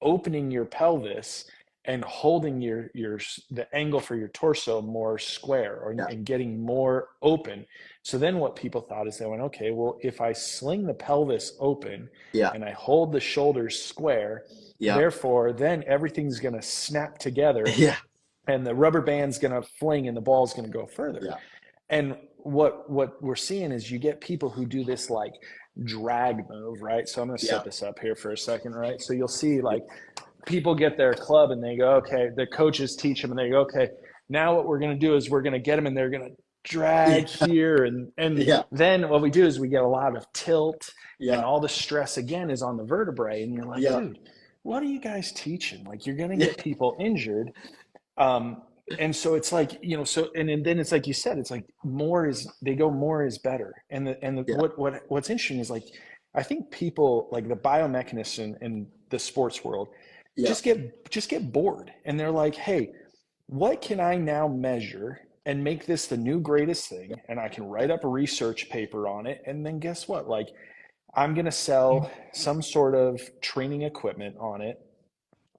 opening your pelvis and holding the angle for your torso more square and getting more open. So then what people thought is they went, okay, well, if I sling the pelvis open and I hold the shoulders square, therefore then everything's going to snap together and the rubber band's going to fling and the ball's going to go further. And what we're seeing is you get people who do this like drag move, right? So I'm going to set this up here for a second, right? So you'll see like people get their club and they go, okay, the coaches teach them and they go, okay, now what we're going to do is we're going to get them and they're going to drag here. And then what we do is we get a lot of tilt and all the stress again is on the vertebrae. And you're like, dude, what are you guys teaching? Like, you're going to get people injured. And so it's like, and then it's like you said, it's like more is better. And what's interesting is like, I think people like the biomechanists in the sports world just get bored and they're like, hey, what can I now measure and make this the new greatest thing? And I can write up a research paper on it. And then guess what? Like, I'm going to sell some sort of training equipment on it.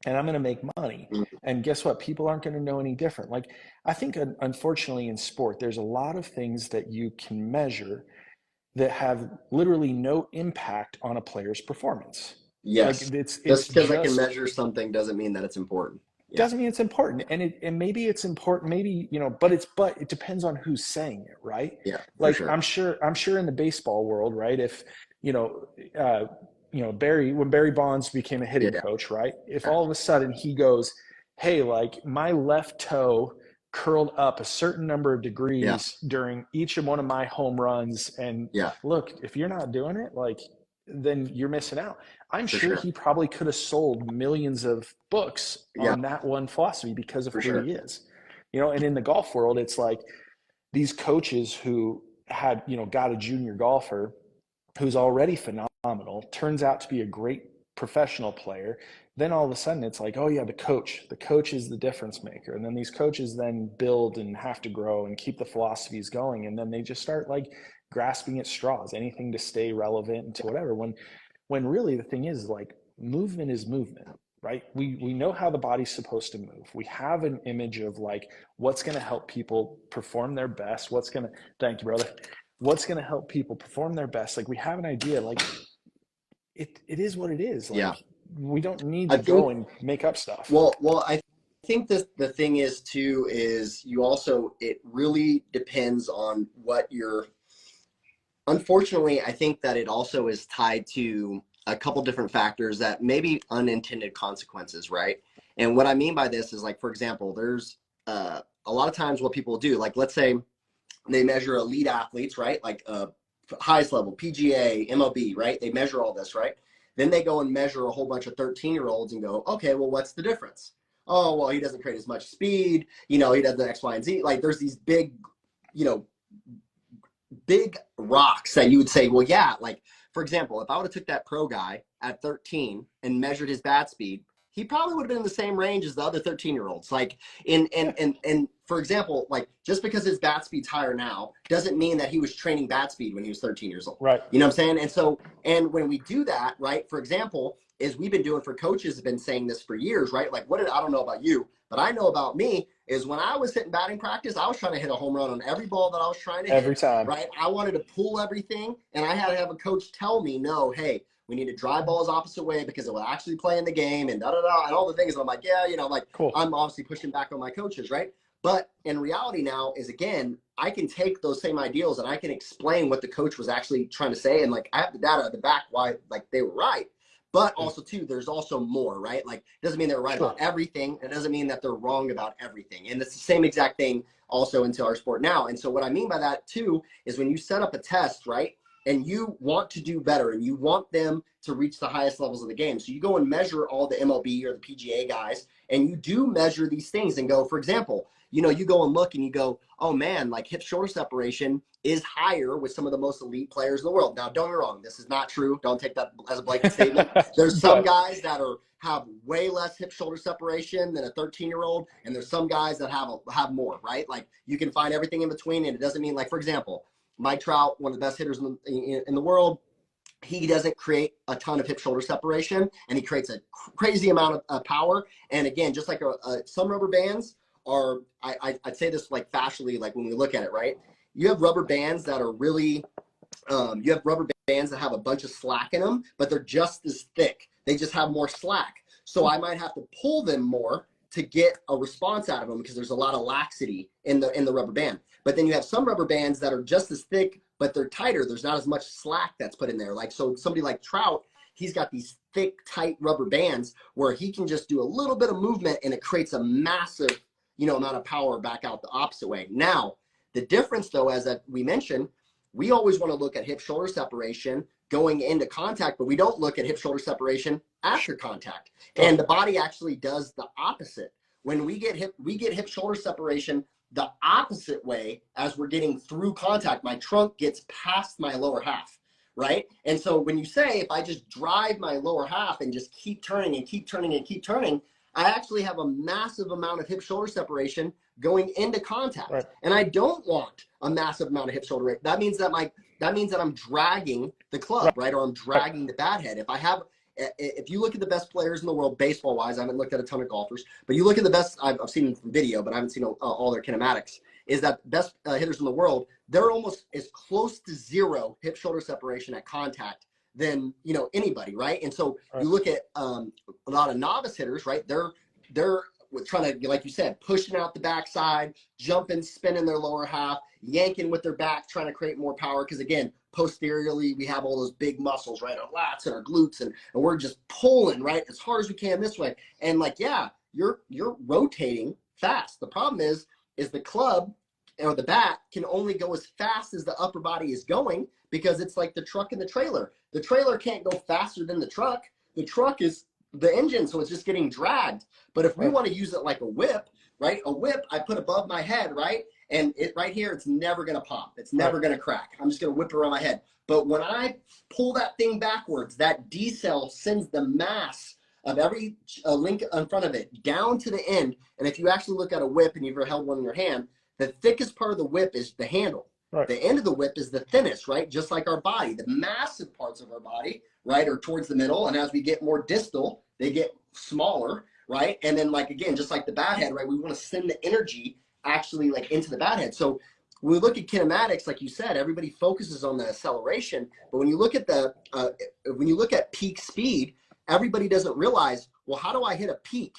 And I'm going to make money. And guess what? People aren't going to know any different. Like, I think, unfortunately, in sport, there's a lot of things that you can measure that have literally no impact on a player's performance.
Yes. Like just because I can measure something doesn't mean that it's important.
Doesn't mean it's important. And maybe it's important, maybe, but it depends on who's saying it, right?
Yeah.
Like,
sure.
I'm sure in the baseball world, right? If, when Barry Bonds became a hitting coach, right? If all of a sudden he goes, hey, like my left toe curled up a certain number of degrees during each of one of my home runs. And look, if you're not doing it, like, then you're missing out. I'm sure he probably could have sold millions of books on that one philosophy because of who he is, and in the golf world, it's like these coaches who had, got a junior golfer who's already phenomenal, turns out to be a great professional player, then all of a sudden it's like, oh yeah, the coach is the difference maker. And then these coaches then build and have to grow and keep the philosophies going. And then they just start like grasping at straws, anything to stay relevant and to whatever. When really the thing is like movement is movement, right? We know how the body's supposed to move. We have an image of like what's going to help people perform their best. Thank you, brother. What's going to help people perform their best? Like we have an idea, like it is what it is. Like,
Yeah.
we don't need to go and make up stuff.
Well, I think the thing is too, is you also, it really depends on what unfortunately, I think that it also is tied to a couple different factors that maybe unintended consequences, right? And what I mean by this is like, for example, there's a lot of times what people do, like let's say they measure elite athletes, right? Like highest level, PGA, MLB, right? They measure all this, right? Then they go and measure a whole bunch of 13-year-olds and go, okay, well, what's the difference? Oh, well, he doesn't create as much speed. He does the X, Y, and Z. Like there's these big, big rocks that you would say, well, yeah, like, for example, if I would have took that pro guy at 13 and measured his bat speed, he probably would have been in the same range as the other 13-year-olds. Like and for example, like just because his bat speed's higher now doesn't mean that he was training bat speed when he was 13 years old.
Right.
You know what I'm saying? And when we do that, right, for example, is we've been doing for coaches have been saying this for years, right? Like I don't know about you, but I know about me is when I was hitting batting practice, I was trying to hit a home run on every ball that I was trying to hit.
Every time.
Right. I wanted to pull everything, and I had to have a coach tell me, no, hey, we need to drive balls opposite way because it will actually play in the game and da-da-da and all the things. And I'm like, yeah, like cool. I'm obviously pushing back on my coaches, right? But in reality now is, again, I can take those same ideals and I can explain what the coach was actually trying to say. And like, I have the data at the back why like they were right. But also too, there's also more, right? Like it doesn't mean they're right about everything. It doesn't mean that they're wrong about everything. And it's the same exact thing also into our sport now. And so what I mean by that too, is when you set up a test, right? And you want to do better and you want them to reach the highest levels of the game. So you go and measure all the MLB or the PGA guys, and you do measure these things and go, for example, you go and look and you go, oh man, like hip shoulder separation is higher with some of the most elite players in the world. Now, don't get me wrong, this is not true. Don't take that as a blanket statement. There's some guys that have way less hip shoulder separation than a 13-year-old, and there's some guys that have more, right? Like you can find everything in between, and it doesn't mean, like, for example, Mike Trout, one of the best hitters in the world, he doesn't create a ton of hip shoulder separation, and he creates a crazy amount of power. And again, just like some rubber bands are, I'd say this like factually, like when we look at it, right? You have rubber bands that are really, you have rubber bands that have a bunch of slack in them, but they're just as thick. They just have more slack. So I might have to pull them more to get a response out of them because there's a lot of laxity in the rubber band. But then you have some rubber bands that are just as thick, but they're tighter. There's not as much slack that's put in there. Like, so somebody like Trout, he's got these thick, tight rubber bands where he can just do a little bit of movement and it creates a massive, amount of power back out the opposite way. Now, the difference though, as we mentioned, we always want to look at hip shoulder separation going into contact, but we don't look at hip shoulder separation after contact. And the body actually does the opposite. When we get hip shoulder separation the opposite way as we're getting through contact, my trunk gets past my lower half, right? And so when you say, if I just drive my lower half and just keep turning and keep turning and keep turning, I actually have a massive amount of hip shoulder separation going into contact. Right. And I don't want a massive amount of hip shoulder rate. That means that I'm dragging the club, right? Or I'm dragging the bat head. If you look at the best players in the world, baseball wise, I haven't looked at a ton of golfers, but you look at the best, I've seen them from video, but I haven't seen all their kinematics, is that best hitters in the world, they're almost as close to zero hip shoulder separation at contact than, anybody, right? And so you look at a lot of novice hitters, right? They're trying to, like you said, pushing out the backside, jumping, spinning their lower half, yanking with their back, trying to create more power. Because again, posteriorly, we have all those big muscles, right? Our lats and our glutes, and we're just pulling, right, as hard as we can this way. And like, yeah, you're rotating fast. The problem is the club or the bat can only go as fast as the upper body is going, because it's like the truck and the trailer. The trailer can't go faster than the truck. The truck is the engine, so it's just getting dragged. But if we want to use it like a whip, right? A whip I put above my head, right? And it right here, it's never going to pop. It's never going to crack. I'm just going to whip it around my head. But when I pull that thing backwards, that decel sends the mass of every link in front of it down to the end. And if you actually look at a whip and you've ever held one in your hand, the thickest part of the whip is the handle.
Right.
The end of the whip is the thinnest, right? Just like our body, the massive parts of our body, right, are towards the middle. And as we get more distal, they get smaller, right? And then, like, again, just like the bat head, right, we want to send the energy actually like into the bat head. So when we look at kinematics, like you said, everybody focuses on the acceleration, but when you look at peak speed, everybody doesn't realize, well, how do I hit a peak?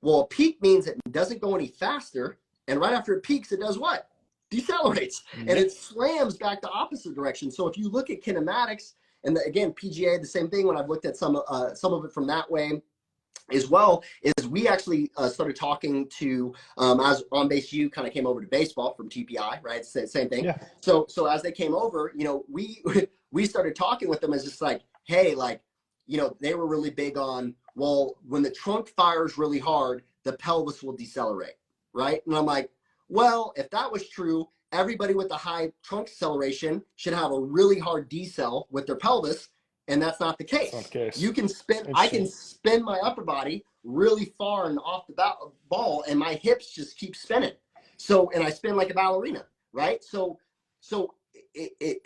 Well, a peak means it doesn't go any faster, and right after it peaks, it does what? Decelerates, and it slams back the opposite direction. So if you look at kinematics, and again, PGA, the same thing. When I've looked at some of it from that way as well, is we actually started talking to as On Base U kind of came over to baseball from TPI, right? It's the same thing.
Yeah.
So as they came over, you know, we started talking with them as just like, hey, like, you know, they were really big on, well, when the trunk fires really hard, the pelvis will decelerate, right? And I'm like, well, if that was true, everybody with the high trunk acceleration should have a really hard decel with their pelvis, and that's not the case.
That's not the case.
You can I can spin my upper body really far and off the ball, and my hips just keep spinning. So, and I spin like a ballerina, right? So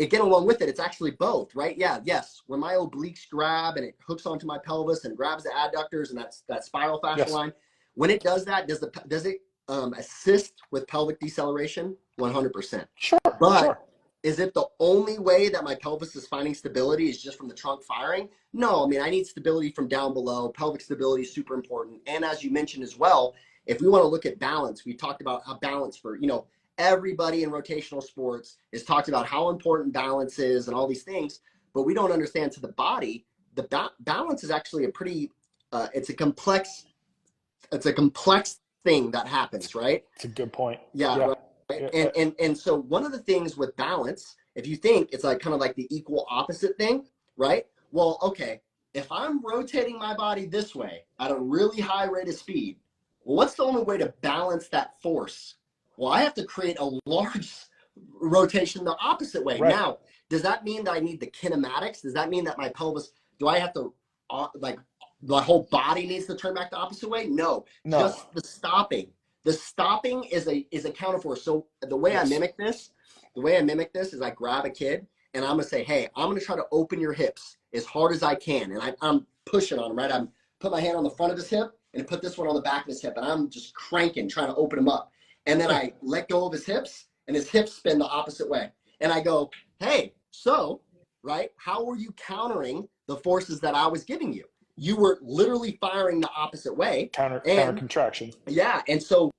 again, along with it, it's actually both, right? Yeah, yes. When my obliques grab and it hooks onto my pelvis and grabs the adductors and that spiral fascia line, when it does that, does it assist with pelvic deceleration? 100%.
Sure.
But is it the only way that my pelvis is finding stability is just from the trunk firing? No, I mean, I need stability from down below. Pelvic stability is super important. And as you mentioned as well, if we want to look at balance, we talked about how balance for, you know, everybody in rotational sports is talked about how important balance is and all these things, but we don't understand to the body, the balance is actually a pretty, it's a complex thing that happens, right?
It's a good point.
Yeah. Right. And so one of the things with balance, if you think it's like kind of like the equal opposite thing, right? Well, okay, if I'm rotating my body this way at a really high rate of speed, well, what's the only way to balance that force? Well, I have to create a large rotation the opposite way.
Right.
Now, does that mean that I need the kinematics? Does that mean that my pelvis, do I have to, like, the whole body needs to turn back the opposite way? No. Just the stopping. The stopping is a counterforce. So the way I mimic this is I grab a kid and I'm gonna say, hey, I'm gonna try to open your hips as hard as I can. And I'm pushing on him, right? I'm put my hand on the front of his hip and put this one on the back of his hip. And I'm just cranking, trying to open him up. And then I let go of his hips and his hips spin the opposite way. And I go, hey, so, right, how were you countering the forces that I was giving you? You were literally firing the opposite way.
Counter contraction.
Yeah. And so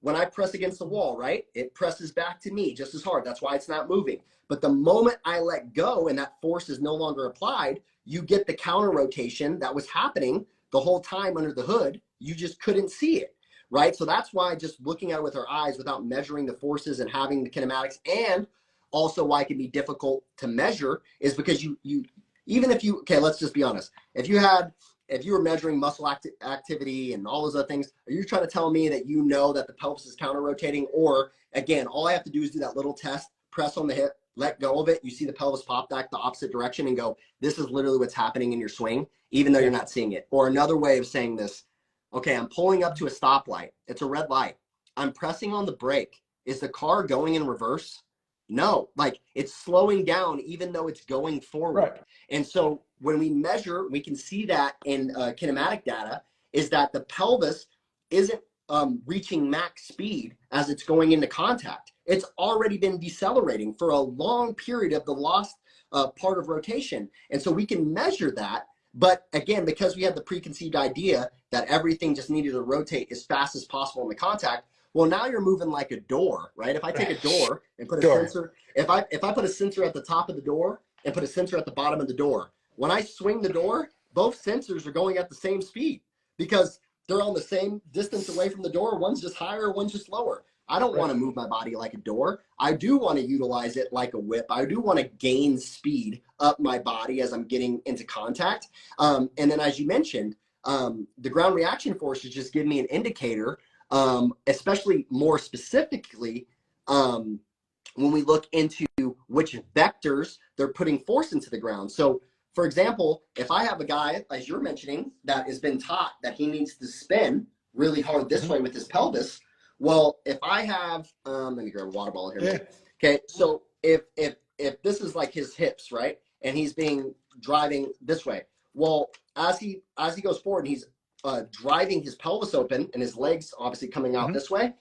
when I press against the wall, right, it presses back to me just as hard. That's why it's not moving. But the moment I let go and that force is no longer applied, you get the counter rotation that was happening the whole time under the hood. You just couldn't see it, right? So that's why just looking at it with our eyes without measuring the forces and having the kinematics, and also why it can be difficult to measure, is because you even if you, okay, let's just be honest. If you were measuring muscle activity and all those other things, are you trying to tell me that you know that the pelvis is counter rotating? Or again, all I have to do is do that little test, press on the hip, let go of it. You see the pelvis pop back the opposite direction and go, this is literally what's happening in your swing, even though you're not seeing it. Or another way of saying this, okay, I'm pulling up to a stoplight. It's a red light. I'm pressing on the brake. Is the car going in reverse? No, like it's slowing down even though it's going forward.
Right.
And so when we measure, we can see that in kinematic data, is that the pelvis isn't reaching max speed as it's going into contact. It's already been decelerating for a long period of the lost part of rotation. And so we can measure that. But again, because we had the preconceived idea that everything just needed to rotate as fast as possible in the contact, well, now you're moving like a door, right? If I take a door and put a sensor, if I put a sensor at the top of the door and put a sensor at the bottom of the door, when I swing the door, both sensors are going at the same speed because they're on the same distance away from the door. One's just higher, one's just lower. I don't want to move my body like a door. I do want to utilize it like a whip. I do want to gain speed up my body as I'm getting into contact. And then as you mentioned, the ground reaction forces just give me an indicator, especially more specifically, when we look into which vectors they're putting force into the ground. So for example, if I have a guy, as you're mentioning, that has been taught that he needs to spin really hard this way with his pelvis, well, if I have, let me grab a water bottle here.
Yeah.
Okay, so if this is like his hips, right, and he's driving this way, well, as he goes forward, and he's driving his pelvis open and his legs obviously coming out this way,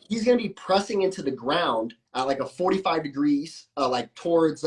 he's going to be pressing into the ground at like a 45 degrees, like towards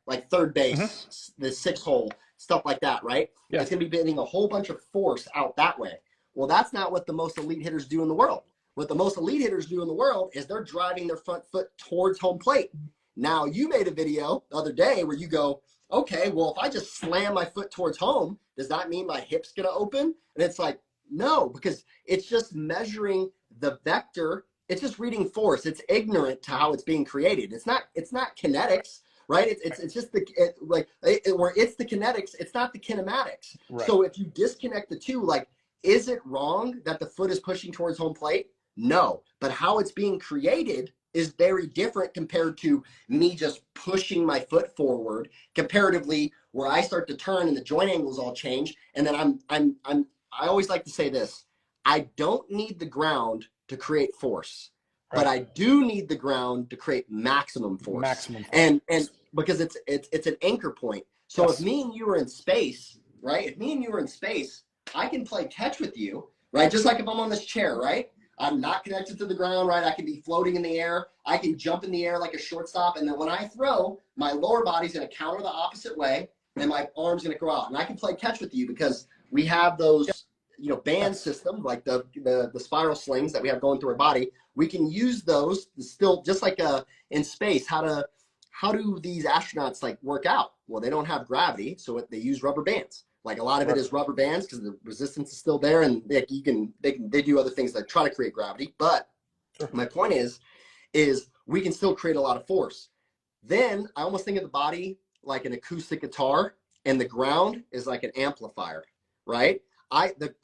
like third base, the 6-hole, stuff like that, right?
Yeah.
It's going to be getting a whole bunch of force out that way. Well, that's not what the most elite hitters do in the world. What the most elite hitters do in the world is they're driving their front foot towards home plate. Now, you made a video the other day where you go, okay, well, if I just slam my foot towards home, does that mean my hip's going to open? And it's like, no, because it's just measuring the vector. It's just reading force. It's ignorant to how it's being created. It's not kinetics, right? It's just where it's the kinetics. It's not the kinematics.
Right.
So if you disconnect the two, like, is it wrong that the foot is pushing towards home plate? No, but how it's being created is very different compared to me just pushing my foot forward comparatively, where I start to turn and the joint angles all change. And then I always like to say this: I don't need the ground to create force, but I do need the ground to create maximum force.
Maximum force.
And because it's an anchor point. So if me and you are in space, right? If me and you are in space, I can play catch with you, right? Just like if I'm on this chair, right? I'm not connected to the ground, right? I can be floating in the air. I can jump in the air like a shortstop. And then when I throw, my lower body's going to counter the opposite way, and my arm's going to go out. And I can play catch with you because we have those, band systems, like the spiral slings that we have going through our body. We can use those still, just like in space. How do these astronauts like work out? Well, they don't have gravity, so they use rubber bands. Like a lot of it is rubber bands because the resistance is still there, and they do other things that try to create gravity. But my point is we can still create a lot of force. Then I almost think of the body like an acoustic guitar, and the ground is like an amplifier, right? The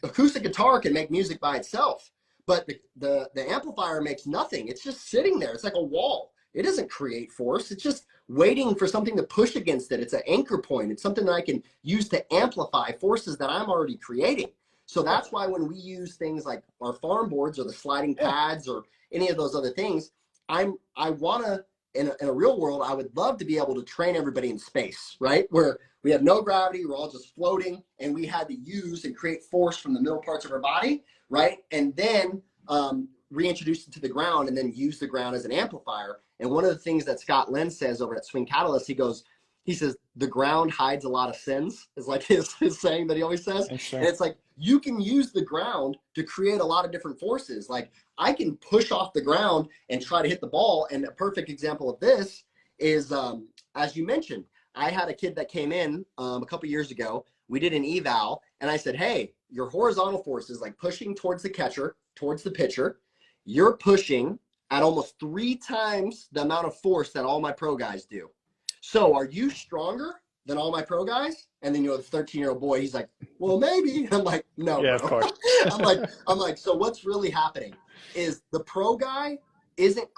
acoustic guitar can make music by itself, but the amplifier makes nothing. It's just sitting there. It's like a wall. It doesn't create force. It's just waiting for something to push against it. It's an anchor point. It's something that I can use to amplify forces that I'm already creating. So that's why when we use things like our farm boards or the sliding pads or any of those other things, I want to, in a real world, I would love to be able to train everybody in space, right? Where we have no gravity, we're all just floating, and we had to use and create force from the middle parts of our body, right? And then reintroduce it to the ground and then use the ground as an amplifier. And one of the things that Scott Lenz says over at Swing Catalyst, he says, the ground hides a lot of sins, is like his saying that he always says. And it's like, you can use the ground to create a lot of different forces. Like I can push off the ground and try to hit the ball. And a perfect example of this is, as you mentioned, I had a kid that came in a couple years ago. We did an eval, and I said, hey, your horizontal force is like pushing towards the catcher, towards the pitcher. You're pushing at almost 3 times the amount of force that all my pro guys do. So are you stronger than all my pro guys? And then, the 13-year-old boy, he's like, well, maybe. I'm like, no,
yeah,
bro.
Of course.
I'm like, so what's really happening is the pro guy isn't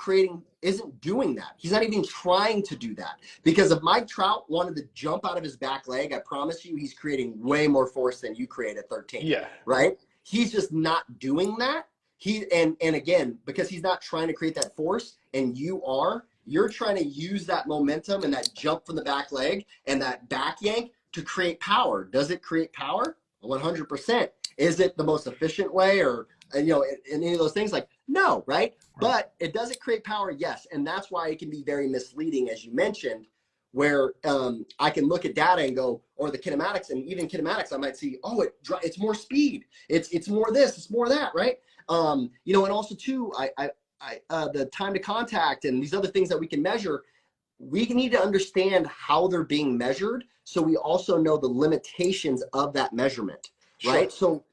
doing that. He's not even trying to do that. Because if Mike Trout wanted to jump out of his back leg, I promise you he's creating way more force than you create at 13.
Yeah.
Right? He's just not doing that. And again, because he's not trying to create that force, and you're trying to use that momentum and that jump from the back leg and that back yank to create power. Does it create power? 100%. Is it the most efficient way or, any of those things? Like, no, right? But it doesn't create power, yes. And that's why it can be very misleading, as you mentioned, where I can look at data and go, or the kinematics, and even kinematics, I might see, oh, it's more speed. It's more this, it's more that, right? And also too, the time to contact and these other things that we can measure, we need to understand how they're being measured, so we also know the limitations of that measurement, right? So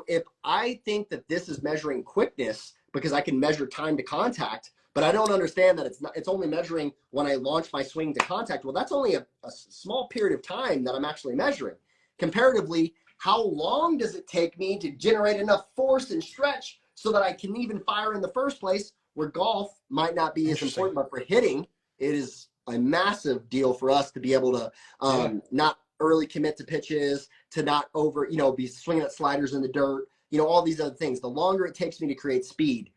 if I think that this is measuring quickness because I can measure time to contact, but I don't understand that it's only measuring when I launch my swing to contact, well, that's only a small period of time that I'm actually measuring. Comparatively, how long does it take me to generate enough force and stretch so that I can even fire in the first place, where golf might not be as important, but for hitting, it is a massive deal for us to be able to not early commit to pitches, to not be swinging at sliders in the dirt, all these other things. The longer it takes me to create speed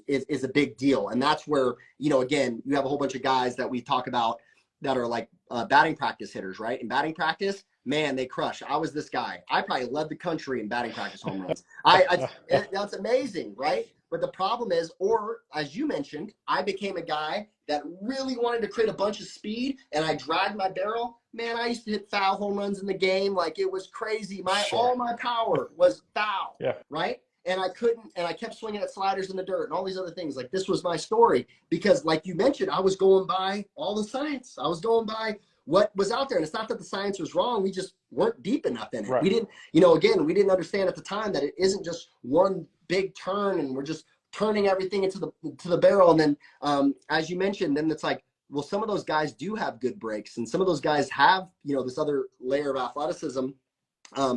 is a big deal. And that's where, again, you have a whole bunch of guys that we talk about that are like batting practice hitters, right? In batting practice, man, they crush. I was this guy. I probably led the country in batting practice home runs. That's amazing, right? But the problem is, or as you mentioned, I became a guy that really wanted to create a bunch of speed, and I dragged my barrel. Man, I used to hit foul home runs in the game like it was crazy. All my power was foul, right? And I couldn't, and I kept swinging at sliders in the dirt and all these other things. Like, this was my story because, like you mentioned, I was going by all the science. I was going by what was out there. And it's not that the science was wrong. We just weren't deep enough in it.
Right.
We didn't, again, we didn't understand at the time that it isn't just one big turn and we're just turning everything into the barrel. And then, as you mentioned, then it's like, well, some of those guys do have good breaks, and some of those guys have, this other layer of athleticism,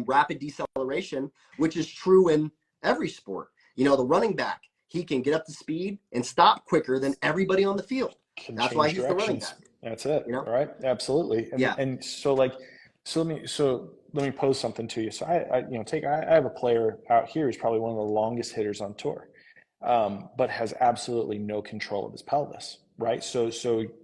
rapid deceleration, which is true in every sport. The running back, he can get up to speed and stop quicker than everybody on the field. That's why he's the running back.
That's it. Right. Absolutely. And, and so let me pose something to you. So I have a player out here who's probably one of the longest hitters on tour, but has absolutely no control of his pelvis. Right. So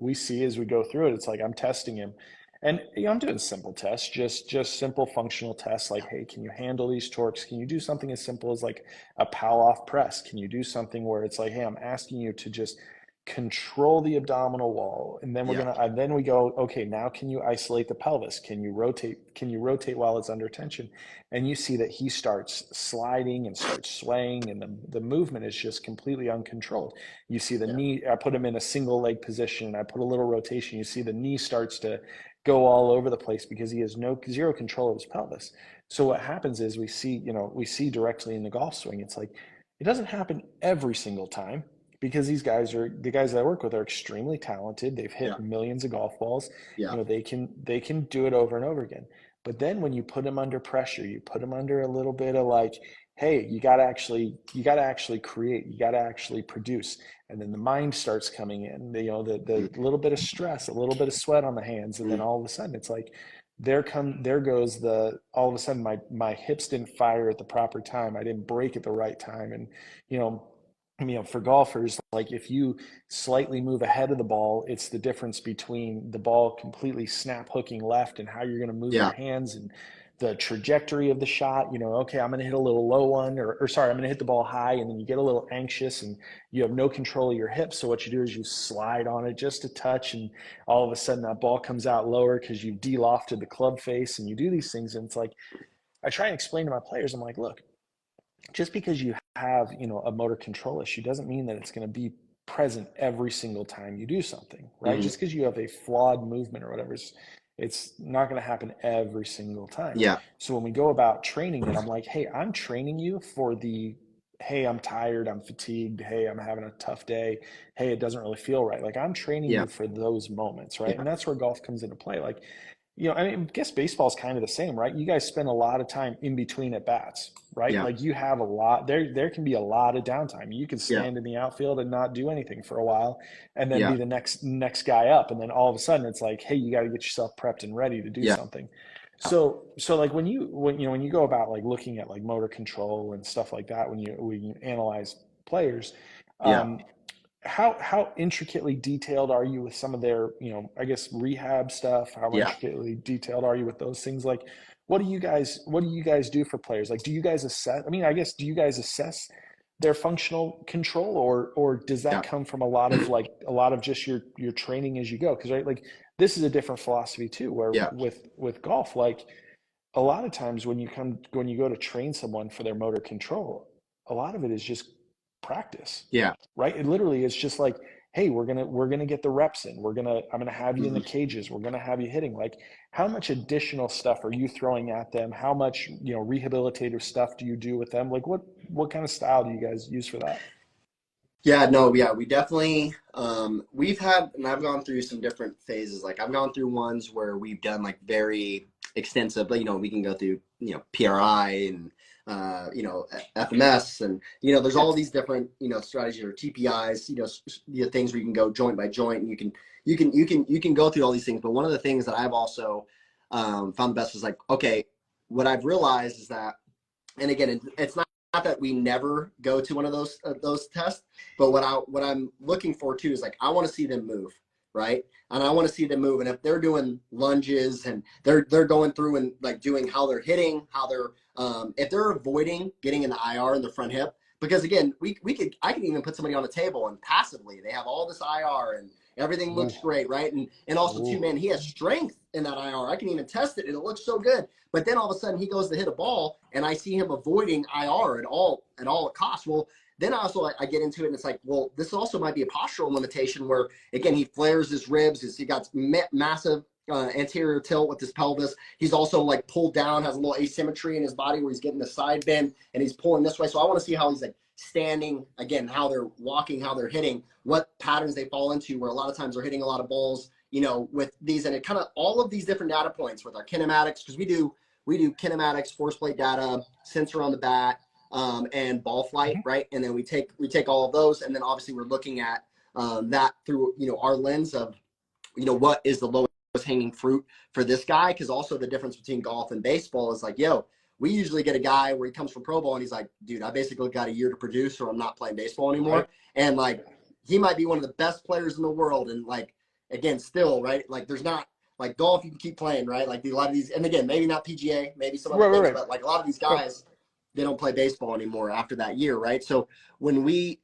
we see as we go through it, it's like I'm testing him, and I'm doing simple tests, just simple functional tests like, hey, can you handle these torques? Can you do something as simple as like a pal off press? Can you do something where it's like, hey, I'm asking you to just control the abdominal wall, and then then we go, okay, now can you isolate the pelvis? Can you rotate while it's under tension? And you see that he starts sliding and starts swaying, and the movement is just completely uncontrolled. You see the knee, I put him in a single leg position, I put a little rotation, you see the knee starts to go all over the place because he has zero control of his pelvis. So what happens is we see directly in the golf swing, it's like, it doesn't happen every single time, because the guys that I work with are extremely talented. They've hit millions of golf balls. They can do it over and over again. But then when you put them under pressure, you put them under a little bit of like, hey, you got to actually create, you got to actually produce. And then the mind starts coming in, the little bit of stress, a little bit of sweat on the hands. And then all of a sudden it's like, there goes all of a sudden my hips didn't fire at the proper time. I didn't break at the right time. And, for golfers, like if you slightly move ahead of the ball, it's the difference between the ball completely snap hooking left and how you're going to move your hands and the trajectory of the shot. Okay, I'm going to hit a little low one, or sorry, I'm going to hit the ball high, and then you get a little anxious and you have no control of your hips. So what you do is you slide on it just a touch, and all of a sudden that ball comes out lower because you've de-lofted the club face, and you do these things. And it's like, I try and explain to my players, I'm like, look, just because you have, a motor control issue doesn't mean that it's going to be present every single time you do something, right? Mm-hmm. Just because you have a flawed movement or whatever, it's not going to happen every single time.
Yeah.
So when we go about training it, I'm like, hey, I'm training you for hey, I'm tired, I'm fatigued, hey, I'm having a tough day, hey, it doesn't really feel right. Like, I'm training you for those moments, right? And that's where golf comes into play. Like, I guess baseball is kind of the same, right? You guys spend a lot of time in between at bats, right? Yeah. Like, you have a lot, there can be a lot of downtime. You can stand in the outfield and not do anything for a while, and then be the next guy up. And then all of a sudden it's like, hey, you got to get yourself prepped and ready to do something. So like when you go about like looking at like motor control and stuff like that, when you analyze players, how intricately detailed are you with some of their, I guess, rehab stuff? How intricately detailed are you with those things? Like, what do you guys do for players? Like, do you guys assess, do you guys assess their functional control, or does that come from a lot of just your training as you go? Because like, this is a different philosophy too, where with golf, like, a lot of times when you go to train someone for their motor control, a lot of it is just practice. Right. It literally is just like, hey, we're gonna get the reps in. I'm gonna have you in the cages. We're gonna have you hitting. Like, how much additional stuff are you throwing at them? How much rehabilitative stuff do you do with them? Like, what kind of style do you guys use for that?
We definitely we've had, and I've gone through some different phases. Like, I've gone through ones where we've done like very extensive, but we can go through PRI and FMS, and there's all these different strategies, or TPIs, things where you can go joint by joint, and you can go through all these things. But one of the things that I've also found the best is like, okay, what I've realized is that, and again, it's not that we never go to one of those tests, but what I'm looking for too is like, I want to see them move, right? And I want to see them move. And if they're doing lunges and they're going through and like doing how they're hitting, how they're if they're avoiding getting in the IR in the front hip, because again, I can even put somebody on the table and passively they have all this IR and everything looks great, right? And also too, man, he has strength in that IR. I can even test it and it looks so good. But then all of a sudden he goes to hit a ball and I see him avoiding IR at all costs. Well, then I get into it and it's like, well, this also might be a postural limitation where, again, he flares his ribs. He got massive anterior tilt with his pelvis. He's also like pulled down, has a little asymmetry in his body where he's getting the side bend and he's pulling this way. So I want to see how he's like standing, again, how they're walking, how they're hitting, what patterns they fall into, where a lot of times they're hitting a lot of balls, with these. And it kind of all of these different data points with our kinematics, because we do kinematics, force plate data, sensor on the bat, and ball flight, right? And then we take all of those, and then obviously we're looking at that through our lens of what is the lowest hanging fruit for this guy, because also the difference between golf and baseball is like, we usually get a guy where he comes from pro ball and he's like, dude, I basically got a year to produce or I'm not playing baseball anymore. Right. And like, he might be one of the best players in the world. And like, again, still, right? Like there's not like golf, you can keep playing, right? Like a lot of these, and again, maybe not PGA, maybe some other things, but like a lot of these guys, they don't play baseball anymore after that year, right? So when we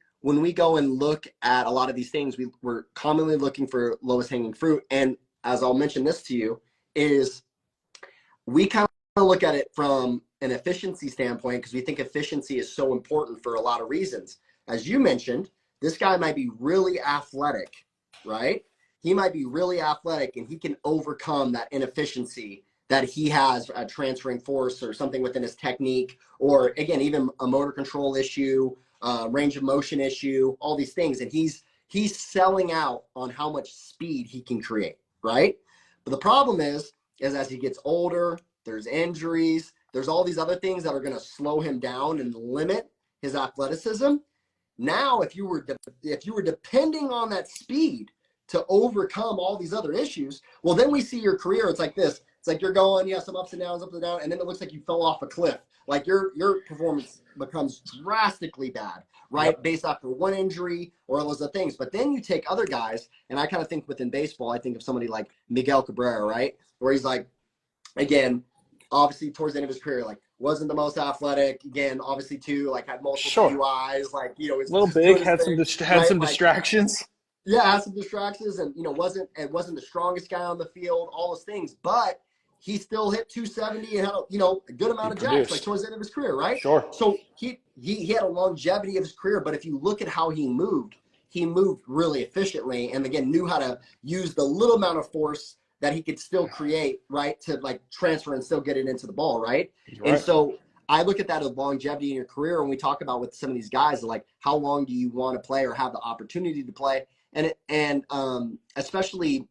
go and look at a lot of these things, we're commonly looking for lowest hanging fruit. And as I'll mention this to you, is we kind of look at it from an efficiency standpoint, because we think efficiency is so important for a lot of reasons. As you mentioned, this guy might be really athletic, right? He might be really athletic and he can overcome that inefficiency that he has at transferring force or something within his technique, or again, even a motor control issue, range of motion issue, all these things. And he's selling out on how much speed he can create, right? But the problem is as he gets older, there's injuries, there's all these other things that are going to slow him down and limit his athleticism. Now, if you were depending on that speed to overcome all these other issues, well, then we see your career. It's like this. It's like you're going, some ups and downs, and then it looks like you fell off a cliff. Like your performance becomes drastically bad, right? Yep. Based off of one injury or all those other things. But then you take other guys, and I kind of think within baseball, I think of somebody like Miguel Cabrera, right? Where he's like, again, obviously towards the end of his career, like wasn't the most athletic. Again, obviously too, like had multiple DUIs, like a
little big, had some distractions.
Yeah, had some distractions, and wasn't the strongest guy on the field, all those things, but he still hit 270 and had a good amount of jacks, like towards the end of his career, right?
Sure.
So he had a longevity of his career, but if you look at how he moved really efficiently, and again knew how to use the little amount of force that he could still create, right, to like transfer and still get it into the ball, right? And so I look at that as longevity in your career, and we talk about with some of these guys, like how long do you want to play or have the opportunity to play, and especially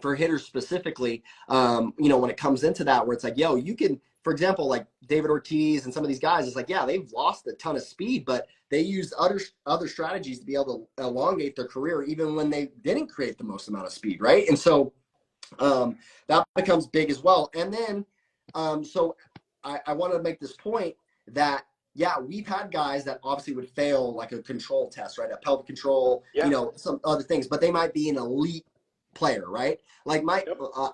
for hitters specifically, when it comes into that, where it's like, you can, for example, like David Ortiz and some of these guys, it's like, they've lost a ton of speed, but they used other strategies to be able to elongate their career, even when they didn't create the most amount of speed, right? And so that becomes big as well. And then, so I want to make this point that, we've had guys that obviously would fail like a control test, right? A pelvic control, some other things, but they might be an elite player, right? Like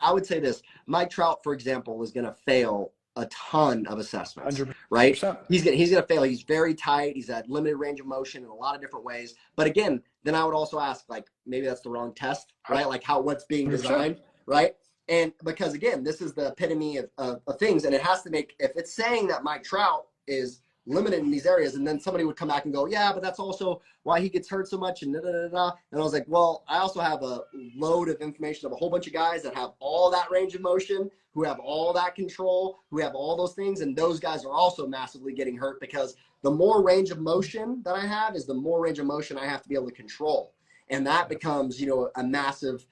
I would say this, Mike Trout, for example, is going to fail a ton of assessments, 100%. Right? He's going to fail. He's very tight. He's at limited range of motion in a lot of different ways. But again, then I would also ask, like, maybe that's the wrong test, right? Like what's being designed, right? And because again, this is the epitome of things, and it has to make, if it's saying that Mike Trout is limited in these areas, and then somebody would come back and go, but that's also why he gets hurt so much, and and I was like, well, I also have a load of information of a whole bunch of guys that have all that range of motion, who have all that control, who have all those things, and those guys are also massively getting hurt, because the more range of motion that I have is the more range of motion I have to be able to control, and that becomes a massive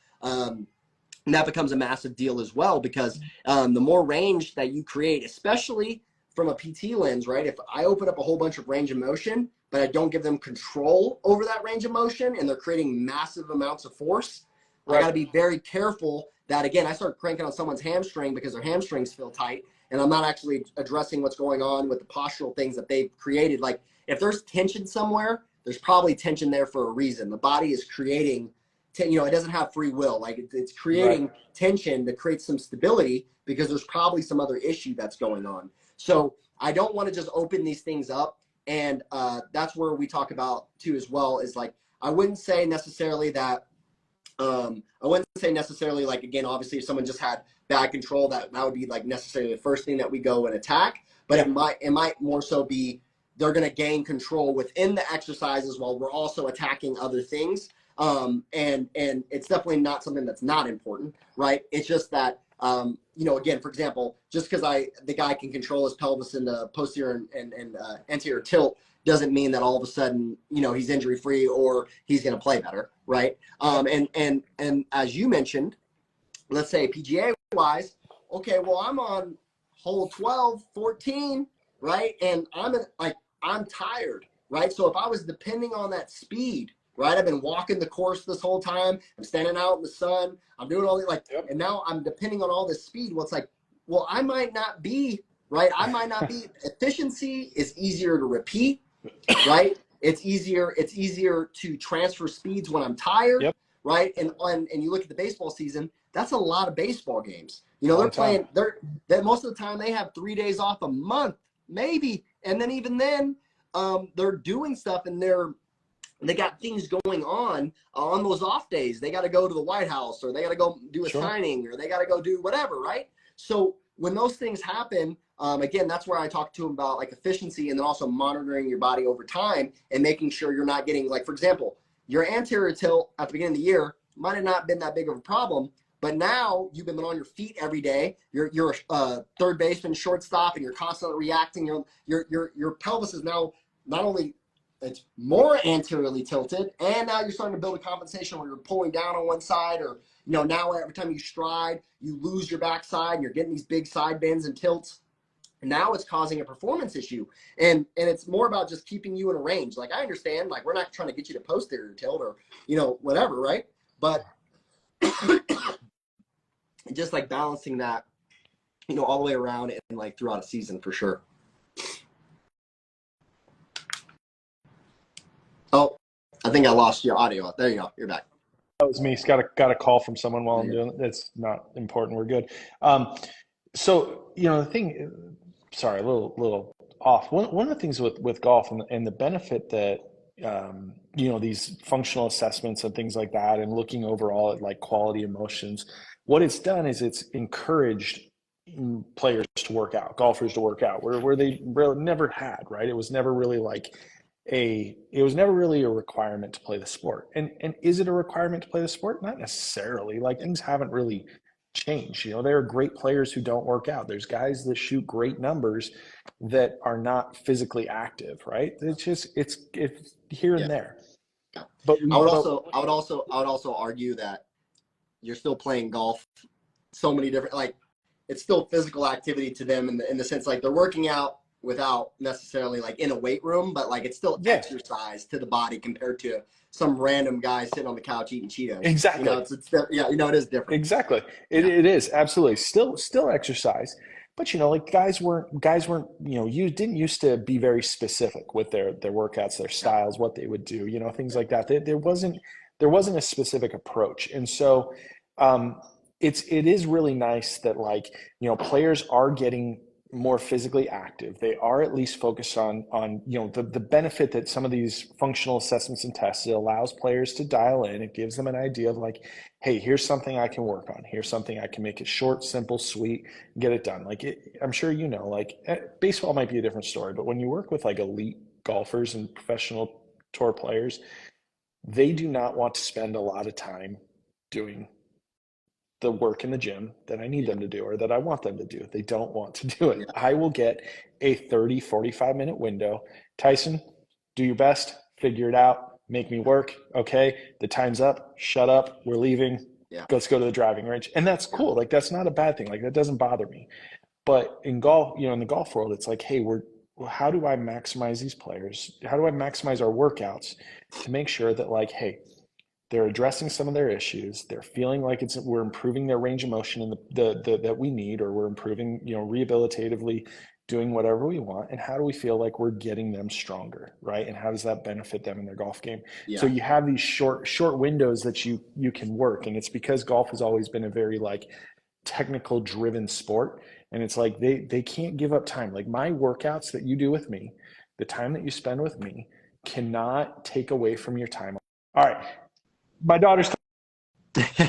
And that becomes a massive deal as well, because the more range that you create, especially from a PT lens, right? If I open up a whole bunch of range of motion, but I don't give them control over that range of motion, and they're creating massive amounts of force, I got to be very careful that, again, I start cranking on someone's hamstring because their hamstrings feel tight, and I'm not actually addressing what's going on with the postural things that they've created. Like, if there's tension somewhere, there's probably tension there for a reason. The body is creating, it doesn't have free will. Like, it's creating tension to create some stability because there's probably some other issue that's going on. So I don't want to just open these things up. And that's where we talk about too as well, is like, I wouldn't say necessarily like, again, obviously if someone just had bad control, that would be like necessarily the first thing that we go and attack. But it might more so be they're going to gain control within the exercises while we're also attacking other things. And it's definitely not something that's not important, right? It's just that, again, for example, just because the guy can control his pelvis in the posterior and anterior tilt doesn't mean that all of a sudden, he's injury free or he's going to play better, right? And as you mentioned, let's say PGA wise, okay, well, I'm on hole 12, 14, right? And I'm tired, right? So if I was depending on that speed, right? I've been walking the course this whole time. I'm standing out in the sun. I'm doing all the and now I'm depending on all this speed. Well, it's like, well, I might not be, right? I might not be. Efficiency is easier to repeat, right? It's easier to transfer speeds when I'm tired, right? And you look at the baseball season, that's a lot of baseball games. They're playing, most of the time they have 3 days off a month, maybe. And then even then, they're doing stuff and they got things going on those off days. They got to go to the White House, or they got to go do a signing, or they got to go do whatever, right? So when those things happen, again, that's where I talk to them about like efficiency, and then also monitoring your body over time and making sure you're not getting, like, for example, your anterior tilt at the beginning of the year might have not been that big of a problem, but now you've been on your feet every day. You're a third baseman, shortstop, and you're constantly reacting. Your pelvis is now not only it's more anteriorly tilted, and now you're starting to build a compensation where you're pulling down on one side, or now every time you stride, you lose your backside, and you're getting these big side bends and tilts. And now it's causing a performance issue, and it's more about just keeping you in a range. Like, I understand, like, we're not trying to get you to posterior tilt or whatever, right? But just like balancing that, all the way around and like throughout a season for sure. Oh, I think I lost your audio. There you go. You're back.
That was me. Got a call from someone while I'm doing it. It's not important. We're good. So, the thing, sorry, a little off. One of the things with golf and the benefit that, these functional assessments and things like that, and looking overall at like quality emotions, what it's done is it's encouraged players to work out, golfers to work out, where they really never had, right? It was never really a requirement to play the sport. And is it a requirement to play the sport? Not necessarily. Like, things haven't really changed. There are great players who don't work out. There's guys that shoot great numbers that are not physically active, right? It's here and there.
Yeah.
But
I would also argue that you're still playing golf so many different, like, it's still physical activity to them in the sense, like, they're working out without necessarily like in a weight room, but like it's still exercise to the body compared to some random guy sitting on the couch eating Cheetos.
Exactly.
It is different.
Exactly. It is absolutely still exercise. But like guys weren't you didn't used to be very specific with their workouts, their styles, what they would do, things like that. There wasn't a specific approach. And so it is really nice that, like, players are getting more physically active. They are at least focused on the benefit that some of these functional assessments and tests, it allows players to dial in. It gives them an idea of like, hey, here's something I can work on. Here's something I can make it short, simple, sweet, get it done. Like, I'm sure like baseball might be a different story, but when you work with like elite golfers and professional tour players, they do not want to spend a lot of time doing the work in the gym that I need them to do or that I want them to do. They don't want to do it. Yeah. I will get a 30, 45-minute window. Tyson, do your best, figure it out, make me work. Okay, the time's up, shut up, we're leaving,
Yeah.
let's go to the driving range. And that's cool. Like, that's not a bad thing. Like, that doesn't bother me. But in golf, in the golf world, it's like, hey, how do I maximize these players? How do I maximize our workouts to make sure that, like, hey, they're addressing some of their issues. They're feeling like we're improving their range of motion in that we need, or we're improving, rehabilitatively doing whatever we want. And how do we feel like we're getting them stronger, right? And how does that benefit them in their golf game?
Yeah.
So you have these short windows that you can work. And it's because golf has always been a very like technical driven sport. And it's like they can't give up time. Like, my workouts that you do with me, the time that you spend with me, cannot take away from your time. All right. My daughter's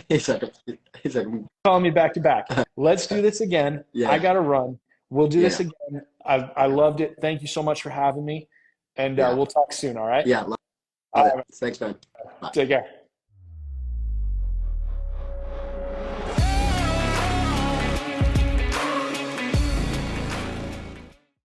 He's like,
calling me back to back. Let's do this again.
Yeah.
I got to run. We'll do this again. I loved it. Thank you so much for having me. And we'll talk soon. All right.
Yeah. Love it. Thanks, man. Bye.
Take care.